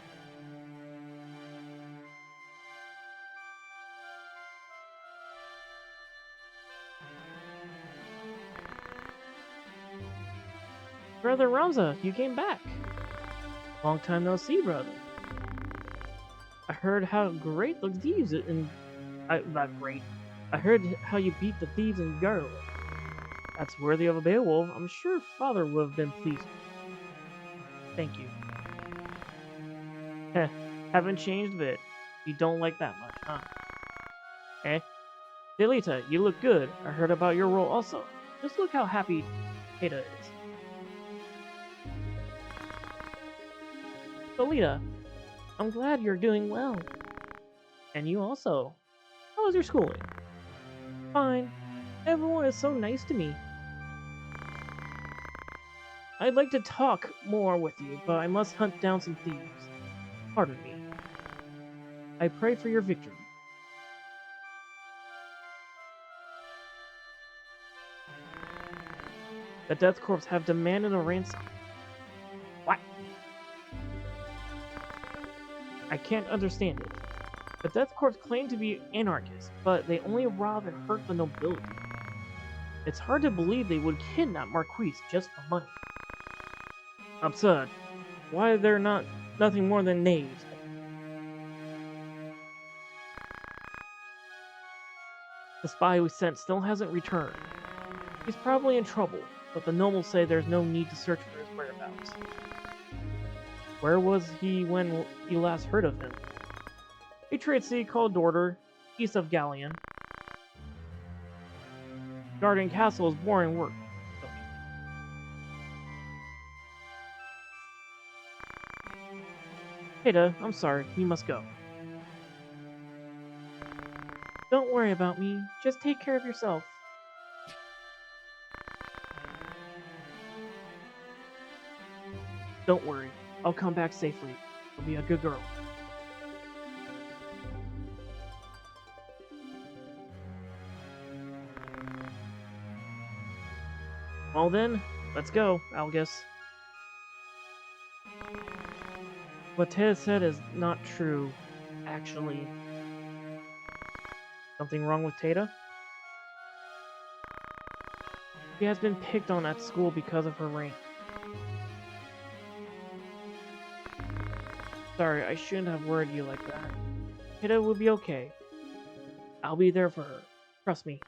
Brother Ramza, you came back. Long time no see, brother. I heard how great the thieves in... not great. I heard how you beat the thieves in Garland. That's worthy of a Beowulf. I'm sure father would have been pleased. Thank you. Heh, haven't changed a bit. You don't like that much, huh? Eh? Delita, you look good. I heard about your role also. Just look how happy Ada is. Delita, I'm glad you're doing well. And you also. How was your schooling? Fine. Everyone is so nice to me. I'd like to talk more with you, but I must hunt down some thieves. Pardon me. I pray for your victory. The Death Corps have demanded a ransom. What? I can't understand it. The Death Corps claim to be anarchists, but they only rob and hurt the nobility. It's hard to believe they would kidnap Marquise just for money. Absurd. Why are they nothing more than knaves? The spy we sent still hasn't returned. He's probably in trouble, but the nobles say there's no need to search for his whereabouts. Where was he when you last heard of him? A trade city called Dorder, east of Galleon. Guarding castle is boring work. Ada, I'm sorry, you must go. Don't worry about me, just take care of yourself. Don't worry, I'll come back safely. I'll be a good girl. Well then, let's go, Algus. What Ted said is not true, actually. Something wrong with Tata? She has been picked on at school because of her rank. Sorry, I shouldn't have worried you like that. Tata will be okay. I'll be there for her. Trust me.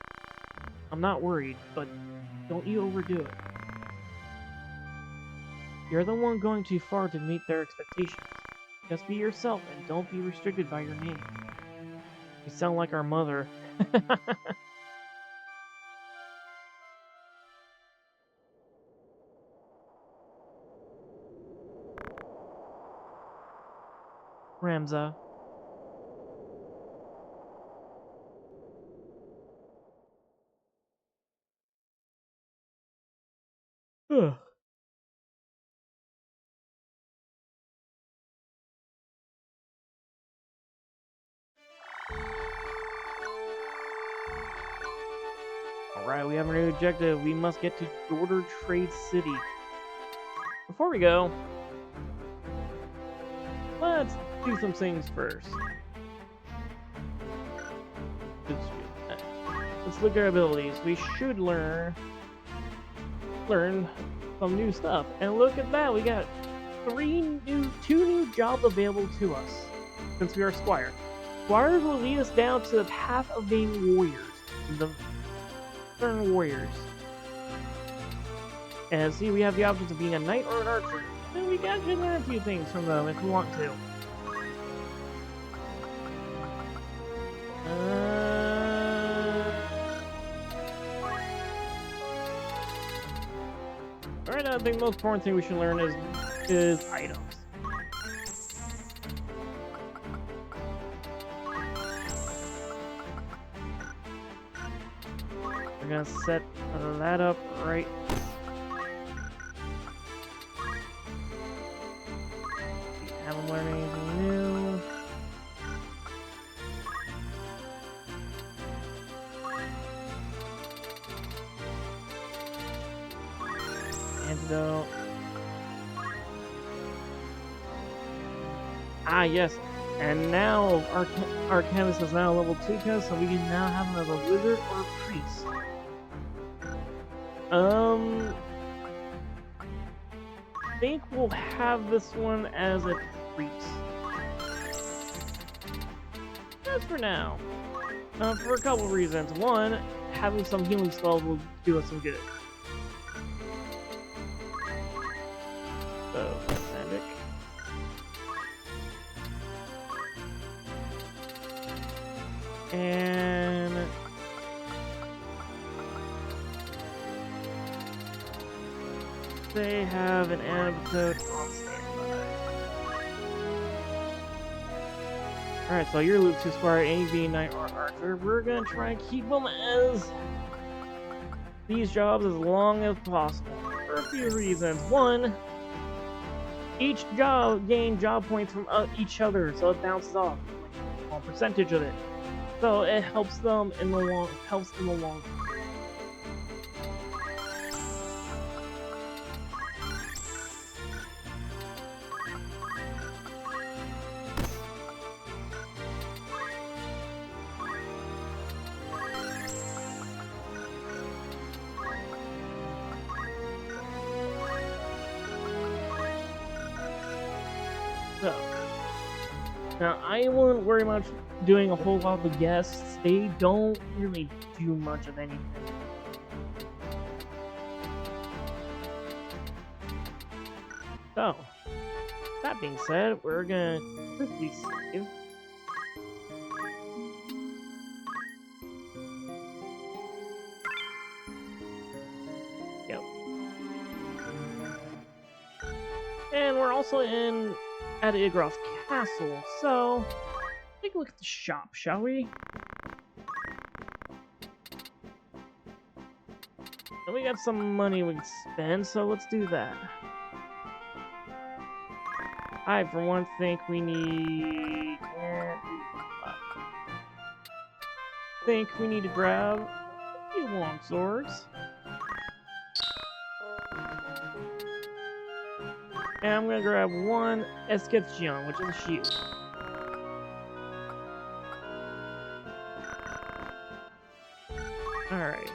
I'm not worried, but don't you overdo it. You're the one going too far to meet their expectations. Just be yourself and don't be restricted by your name. You sound like our mother. Ramza. Ugh. Alright, we have a new objective. We must get to Dorder Trade City. Before we go, let's do some things first. Let's look at our abilities. We should learn some new stuff. And look at that, we got two new jobs available to us since we are Squire. Squires will lead us down to the path of being warriors. The Southern warriors. And see, we have the options of being a knight or an archer. And we can actually learn a few things from them if we want to. Alright, I think the most important thing we should learn is items. We're gonna set that up right. We haven't learned anything new. Antidote. Ah, yes. And now our canvas is now level 2, so we can now have another wizard or priest. I think we'll have this one as a priest. Just for now. For a couple reasons. One, having some healing spells will do us some good. So, magic. And they have an antidote on standby. Alright, so you're Luke 2 Squire, AV Knight or Archer. We're gonna try and keep them as these jobs as long as possible for a few reasons. One, each job gains job points from each other, so it bounces off a small percentage of it. So it helps them in the long run. Now, I wouldn't worry much doing a whole lot of the guests. They don't really do much of anything. So, that being said, we're gonna quickly save. Yep. And we're also at Ivilace Castle, so take a look at the shop, shall we? And we got some money we can spend, so let's do that. I, for one, think we need... to grab a few long swords. And I'm gonna grab one escutcheon, which is a shield. Alright.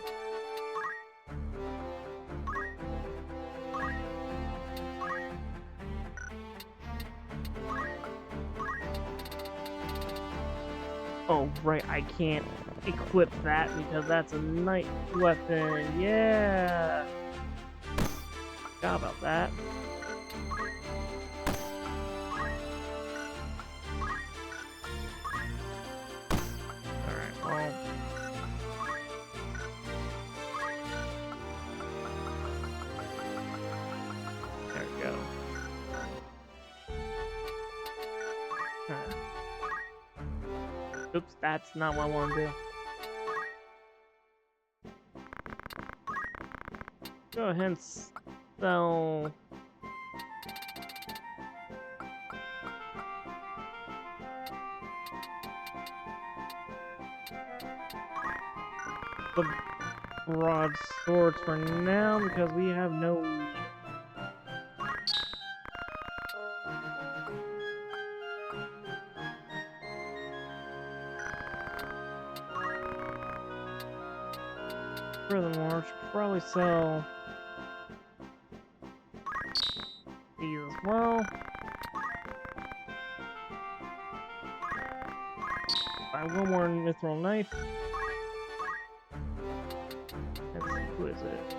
Oh, right, I can't equip that because that's a night weapon. Yeah! Forgot about that. Alright, well... there we go. Oops, that's not what I want to do. Go ahead and sell... the broadswords for now, because we have no... Furthermore, I should probably sell these as well. Buy one more mithril knife. Who is it?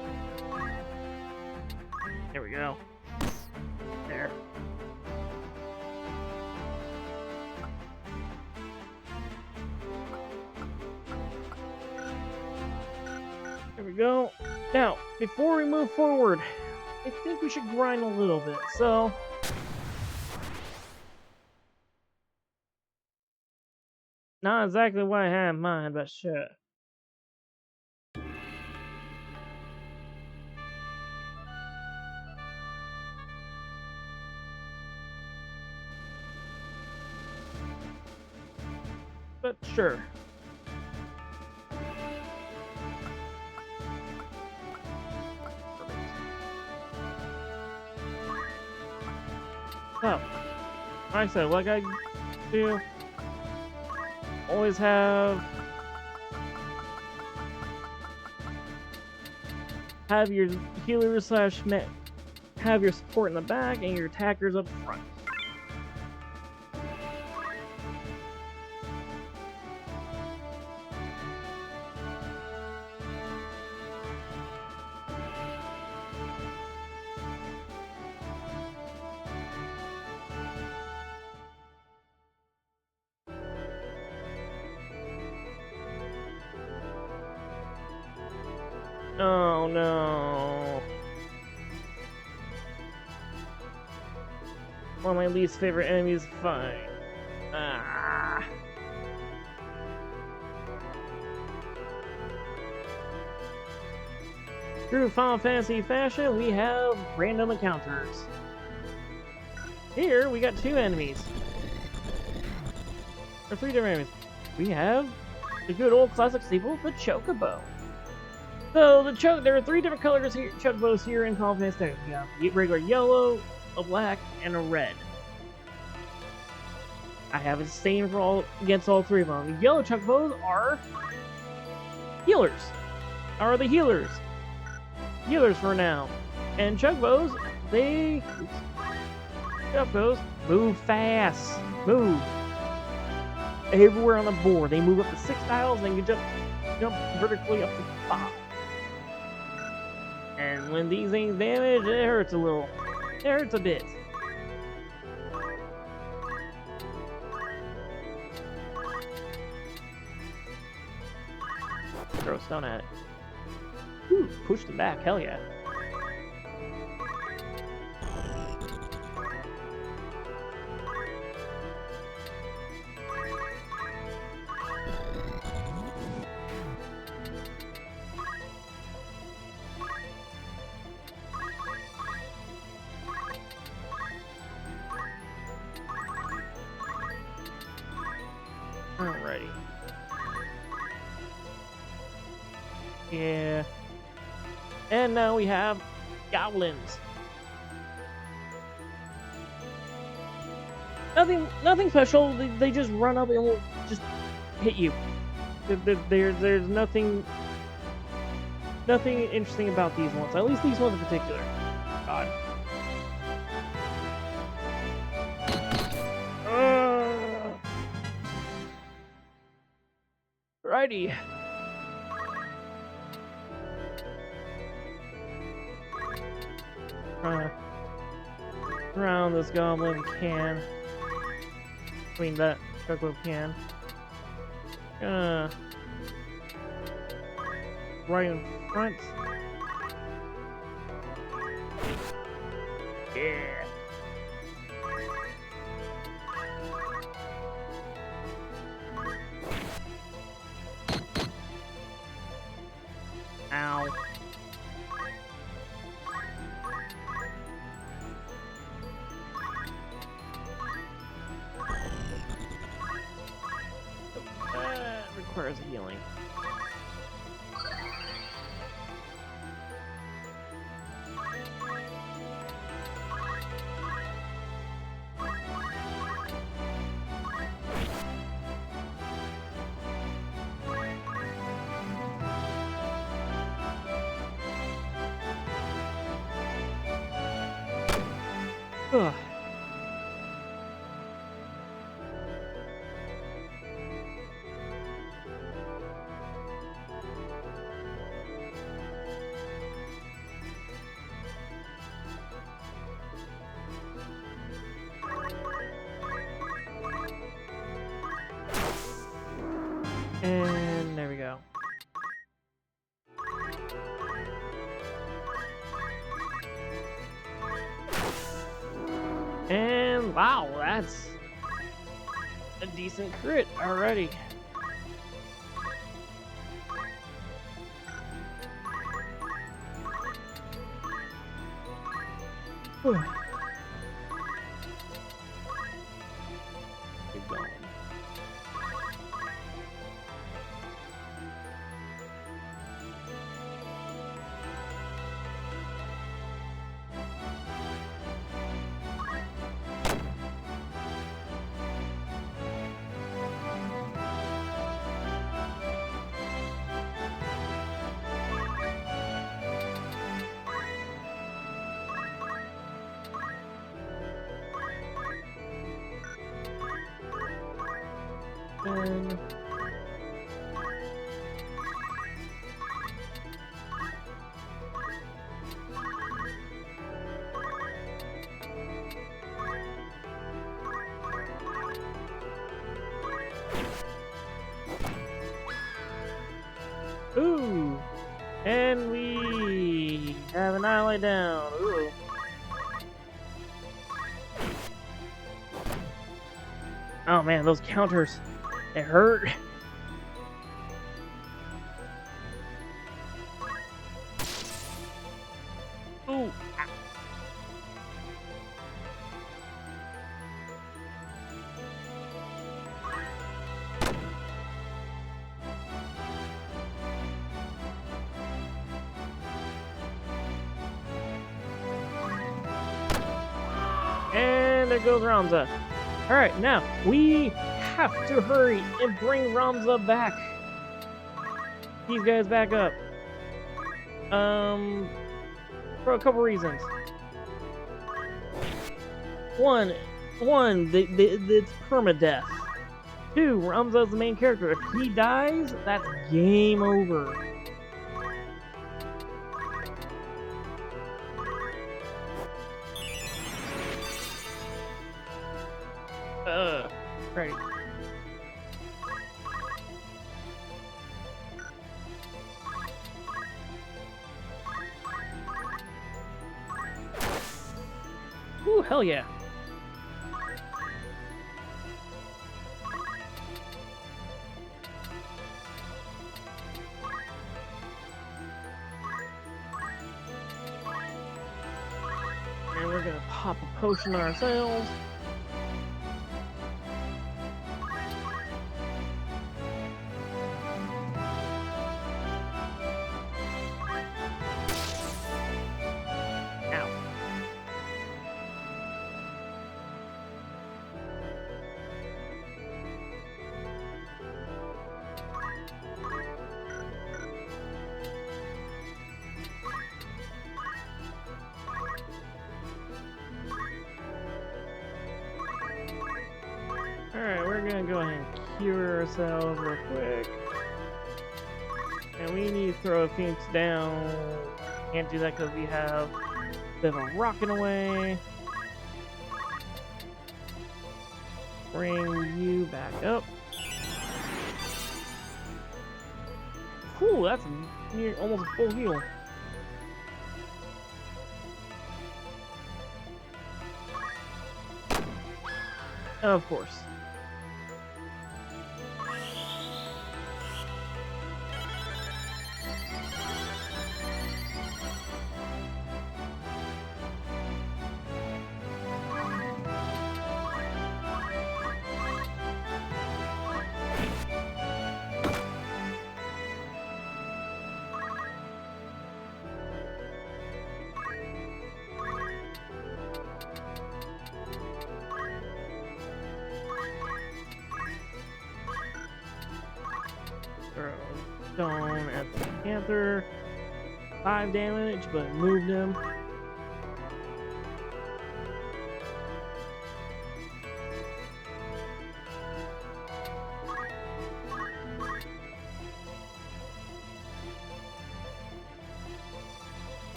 There we go. There. There we go. Now, before we move forward, I think we should grind a little bit, so... not exactly what I had in mind, but sure. But sure. So, like I said, what I do, always have your healers have your support in the back and your attackers up front. Oh no. One of my least favorite enemies to fight. Ah. True Final Fantasy fashion, we have random encounters. Here, we got two enemies. Or three different enemies. We have the good old classic staple, the Chocobo. So, there are three different colors here, chocobos here in Final Fantasy. We have a regular yellow, a black, and a red. I have a stain against all three of them. The yellow chocobos are healers. Are the healers. Healers for now. And chocobos, chocobos move fast. Move. everywhere on the board. They move up to 6 tiles, and then you jump vertically up to 5. And when these things damage, it hurts a little. It hurts a bit. Throw a stone at it. Ooh, push them back. Hell yeah. Alrighty. Yeah. And now we have goblins. Nothing special. They just run up and will just hit you. There's nothing interesting about these ones. At least these ones in particular. God. Righty. Around this goblin can. Between that chocolate can. Right in front. Yeah. Ow. That requires healing. Ugh. And there we go. And wow, that's a decent crit already. Whew. Keep going. And ooh, and we have an ally down. Ooh. Oh man, those counters, they hurt. Ooh. And there goes Ramza. Alright, now we have to hurry and bring Ramza back. These guys back up. For a couple reasons. One, it's permadeath. 2, Ramza is the main character. If he dies, that's game over. Right. Ooh, hell yeah. And we're gonna pop a potion on ourselves. Ow. Alright, we're gonna go ahead and cure ourselves real quick. And we need to throw Phoenix down. Can't do that because we have a bit of a rocking away. Bring you back up. Cool, that's near almost a full heal. Of course. Throw stone at the panther. 5 damage, but moved him.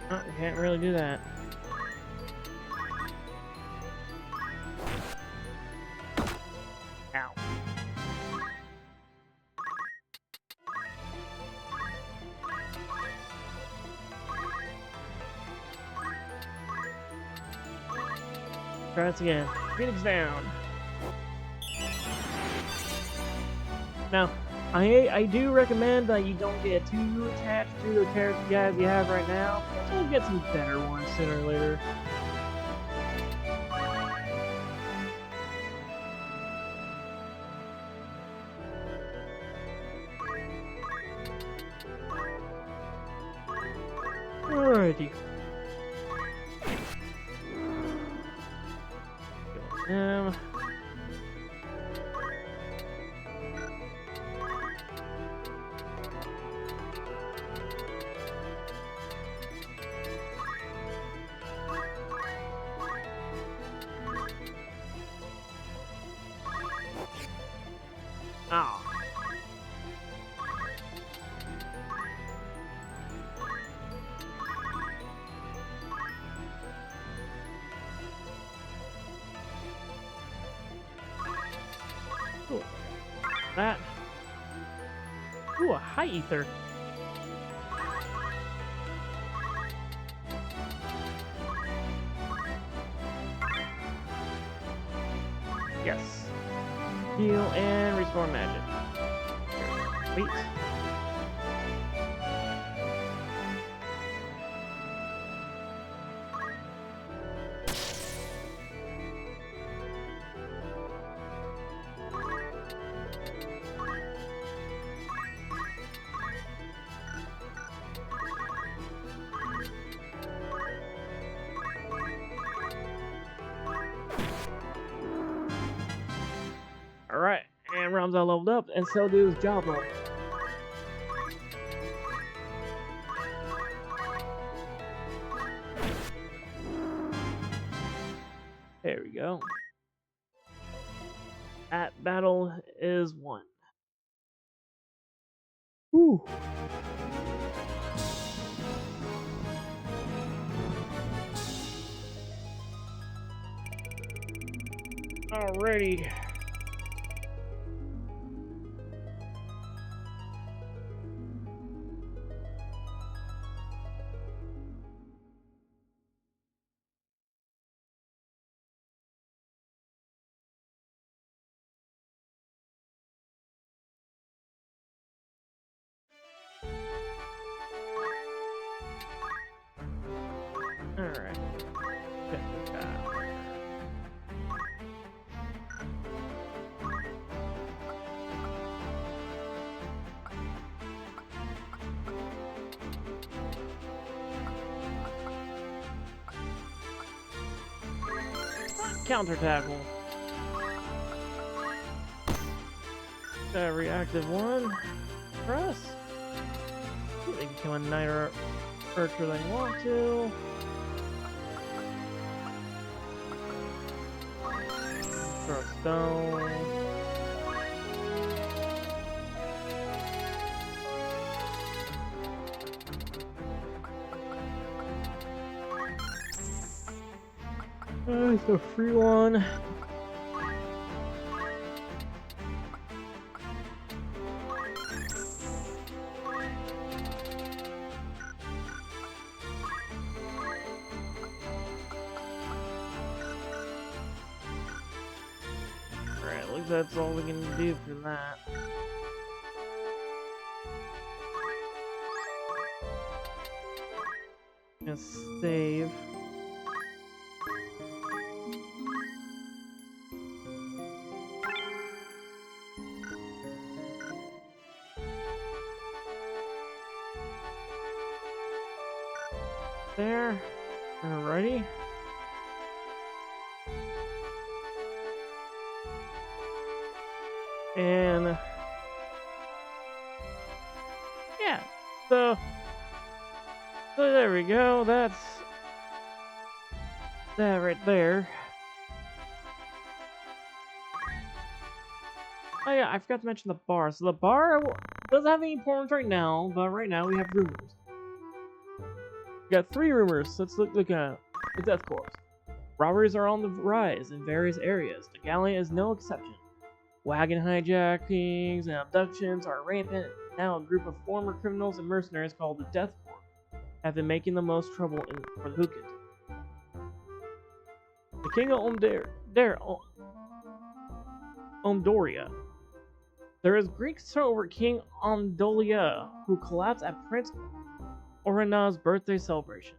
Oh, can't really do that. Ow. Try this again. Phoenix down. Now, I do recommend that you don't get too attached to the character guys you have right now. We'll get some better ones sooner or later. Alrighty. Kill him. Ah. Cool. That. Ooh, a high ether. Yes. Heal and restore magic. Wait. Alright, and Ramza leveled up, and so does Jabba. There we go. That battle is won. Whew. Alrighty. Alright. Counter tackle. Reactive one. Press. They can kill a knight or archer they want to. Throw a stone. It's a free one. Alright, looks like that's all we can do for that. Just save. There. Alrighty. And yeah, so there we go. That's that right there. Oh yeah, I forgot to mention the bar. So the bar doesn't have any importance right now, but right now we have rumors. We got 3 rumors. So let's look at the death corps. Robberies are on the rise in various areas. The Galleon is no exception. Wagon hijackings and abductions are rampant. Now a group of former criminals and mercenaries called the Death Corps have been making the most trouble for the Hooked. The king of Omdoria. There is great concern over King Omdolia, who collapsed at Prince Orana's birthday celebration.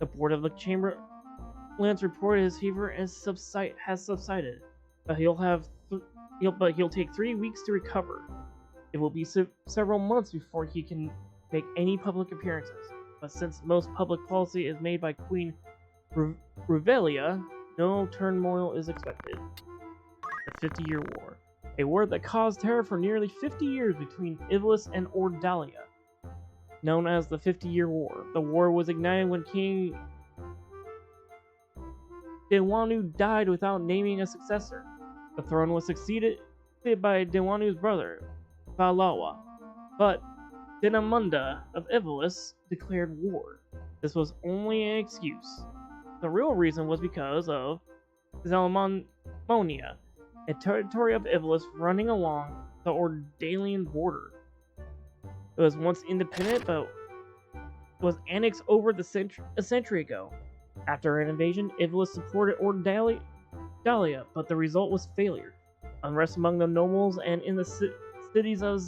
The board of the Chamberlains reported his fever has subsided, but he'll take 3 weeks to recover. It will be several months before he can make any public appearances. But since most public policy is made by Queen Revelia, no turmoil is expected. The 50-Year War. A war that caused terror for nearly 50 years between Ivilace and Ordalia. Known as the 50-Year War. The war was ignited when King Dewanu died without naming a successor. The throne was succeeded by Dewanu's brother, Valawa, but Dinamunda of Ivilace declared war. This was only an excuse. The real reason was because of Zalamonia, a territory of Ivilace running along the Ordalian border. It was once independent, but was annexed over a century ago. After an invasion, Ivilace supported Ordalia, but the result was failure. Unrest among the nobles and in the cities of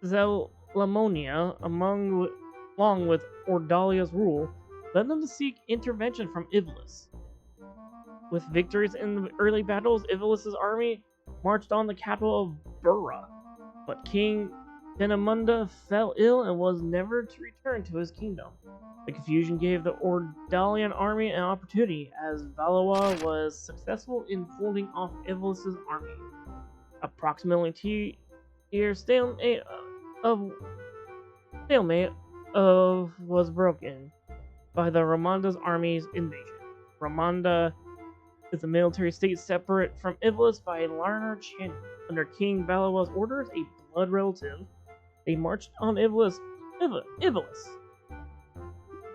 Zalamonia, along with Ordalia's rule, led them to seek intervention from Ivilace. With victories in the early battles, Ivilace's army marched on the capital of Burra, but King Denamunda fell ill and was never to return to his kingdom. The confusion gave the Ordalian army an opportunity, as Valois was successful in holding off Ivilace's army. Approximately 2 years stalemate was broken by the Ramonda's army's invasion. Ramonda is a military state separate from Ivilace by a linear channel. Under King Valawa's orders, a blood relative, they marched on Ivilace.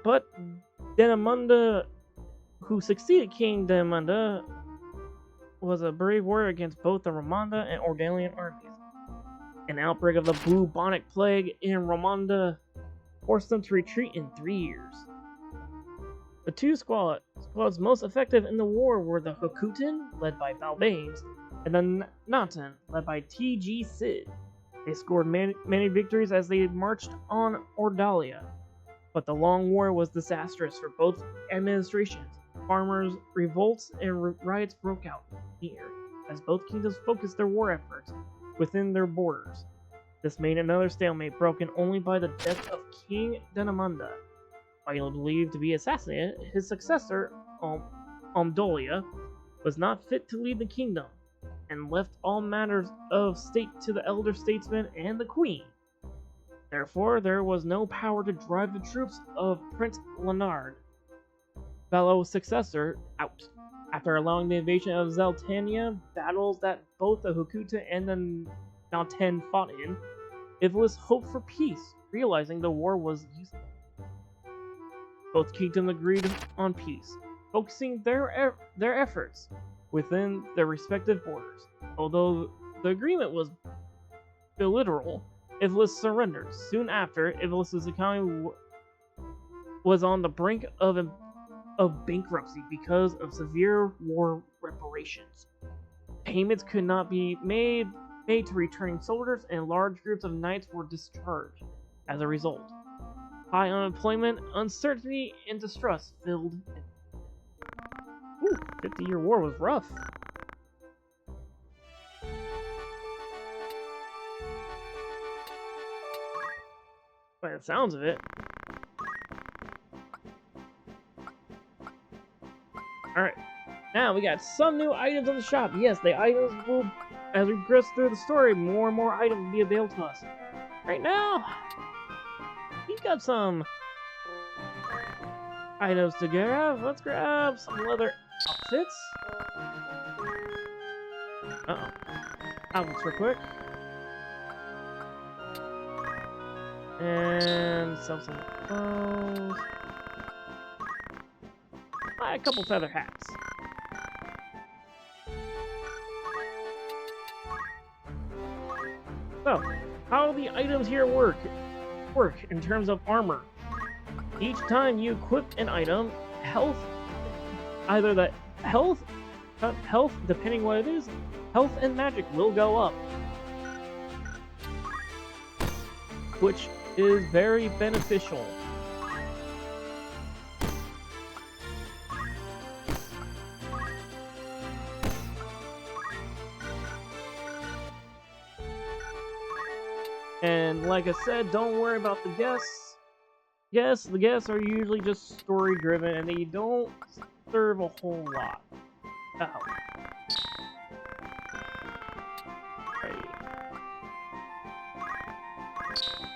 But Denamunda, who succeeded King Denamunda, was a brave warrior against both the Ramanda and Ordalian armies. An outbreak of the bubonic plague in Ramanda forced them to retreat in 3 years. The two squads most effective in the war were the Hokutan, led by Balbanes, and the Natan, led by T.G. Sid. They scored many victories as they marched on Ordalia, but the long war was disastrous for both administrations. Farmers' revolts and riots broke out here, as both kingdoms focused their war efforts within their borders. This made another stalemate, broken only by the death of King Denamunda. Finally believed to be assassinated, his successor, Omdolia, was not fit to lead the kingdom, and left all matters of state to the elder statesman and the queen. Therefore, there was no power to drive the troops of Prince Leonard, Vala's successor, out. After allowing the invasion of Zeltania, battles that both the Hokuta and the Natan fought in, Ivilace hoped for peace, realizing the war was useless. Both kingdoms agreed on peace, focusing their efforts within their respective borders. Although the agreement was bilateral, Ivilace surrendered. Soon after, Ivilace's economy was on the brink of bankruptcy because of severe war reparations. Payments could not be made to returning soldiers, and large groups of knights were discharged. As a result, high unemployment, uncertainty, and distrust filled it. 50-year war was rough. By the sounds of it. Alright, now we got some new items in the shop. Yes, the items will, as we progress through the story, more and more items will be available to us. Right now, we got some items to grab. Let's grab some leather outfits. Outfits real quick. And some clothes. A couple feather hats. So, how the items here work in terms of armor. Each time you equip an item, health, either the health, depending what it is, health and magic will go up, which is very beneficial. And like I said, don't worry about the guests. Yes, the guests are usually just story driven and they don't serve a whole lot. Right.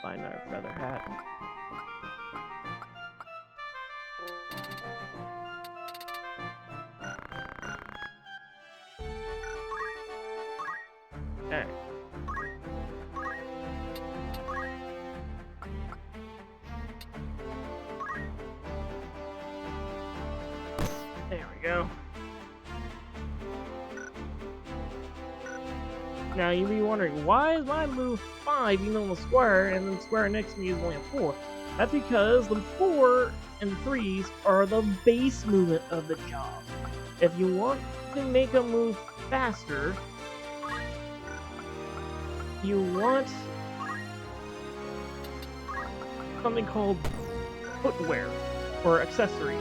Find our feather hat. Alright. There we go. Now you'll be wondering, why is my move 5 even on the square and the square next to me is only a 4? That's because the 4 and 3s are the base movement of the job. If you want to make a move faster, you want something called footwear or accessories.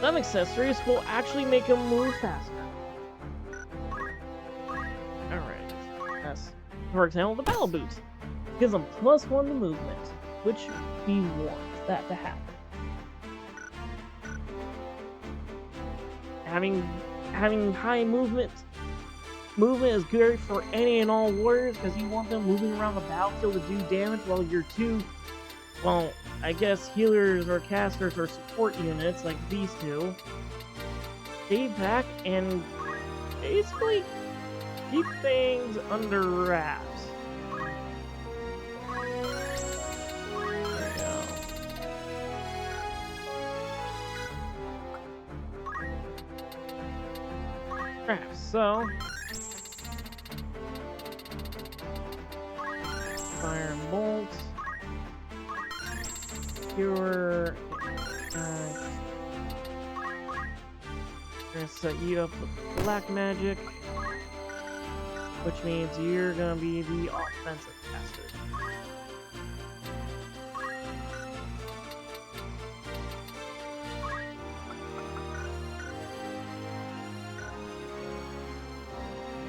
Some accessories will actually make a move faster. Alright, that's, for example, the battle boots. Gives them +1 to movement, which we want that to happen. Having high movement is good for any and all warriors because you want them moving around the battlefield to do damage while your two, well, I guess healers or casters or support units like these two stay back and basically keep things under wraps. There we go. Wraps, so fire and bolt. Cure. Gonna set you up with black magic, which means you're gonna be the offensive caster.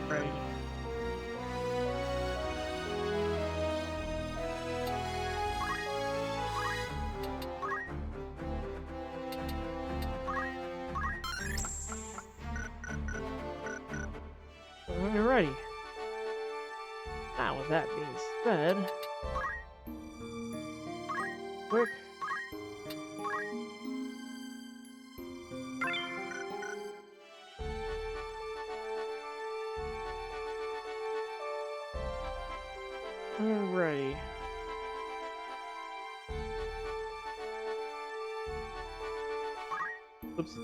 Right. Alrighty. Now, with that being said, quick. Alrighty. Oops.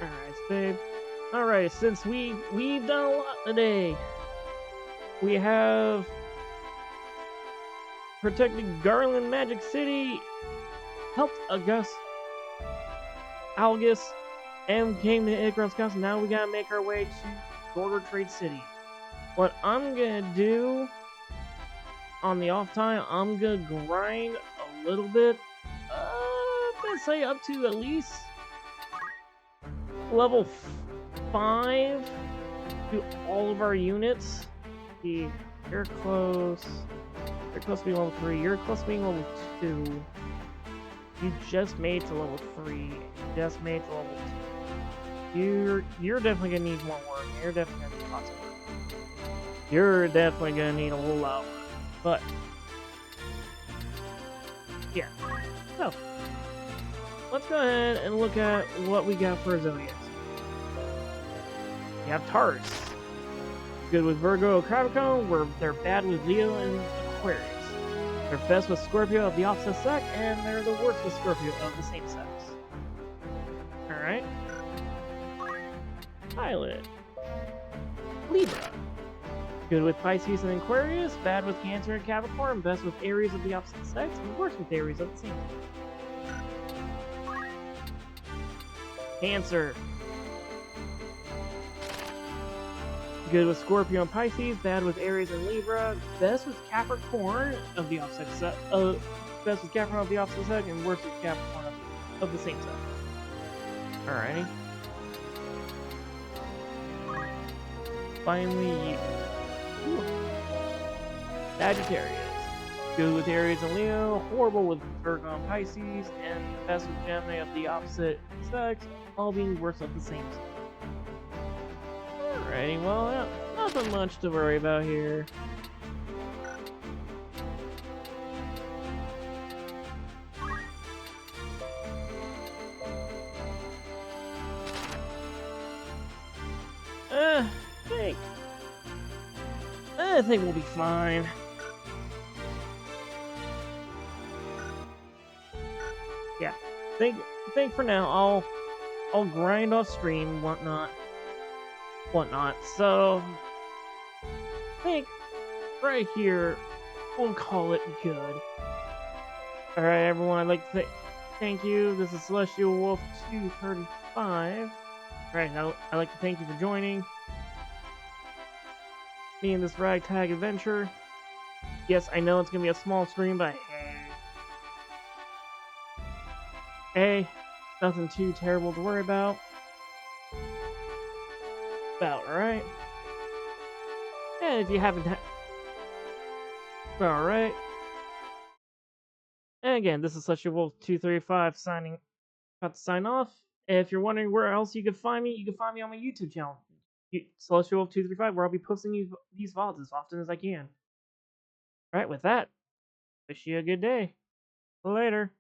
Alright, save. Alright, since we've done a lot today. We have protected Garland Magic City, helped Algus, and came to Icarus Castle. Now we gotta make our way to Border Trade City. What I'm gonna do on the off time, I'm gonna grind a little bit. I'm gonna say up to at least level 5 to all of our units. See, you're close. You're close to being level 3. You're close to being level 2. You just made to level 3. You just made to level 2. You're definitely gonna need more work. You're definitely gonna need lots of work. You're definitely gonna need a whole lot of work. But yeah. So let's go ahead and look at what we got for Zodiacs. We have Taurus. Good with Virgo or Capricorn, they're bad with Leo and Aquarius. They're best with Scorpio of the opposite sex, and they're the worst with Scorpio of the same sex. Alright. Pilot. Libra. Good with Pisces and Aquarius, bad with Cancer and Capricorn, best with Aries of the opposite sex, and worst with Aries of the same sex. Cancer. Good with Scorpio and Pisces, bad with Aries and Libra, best with Capricorn of the opposite sex, and worst with Capricorn of the same sex. Alrighty. Finally, you. Ooh. Sagittarius. Good with Aries and Leo, horrible with Virgo and Pisces, and best with Gemini of the opposite sex, all being worse of the same sex. Alrighty, well, nothing much to worry about here. I think we'll be fine. Yeah, think for now I'll grind off stream, whatnot. So I think right here we'll call it good. Alright everyone, I'd like to thank you. This is Celestial Wolf 235. Alright, I'd like to thank you for joining me in this ragtag adventure. Yes, I know it's gonna be a small stream, but hey, nothing too terrible to worry about. Alright. And if you haven't alright. And again, this is Celestial Wolf 235 about to sign off. If you're wondering where else you can find me on my YouTube channel, Celestial Wolf 235, where I'll be posting these VODs as often as I can. Alright, with that, wish you a good day. Later.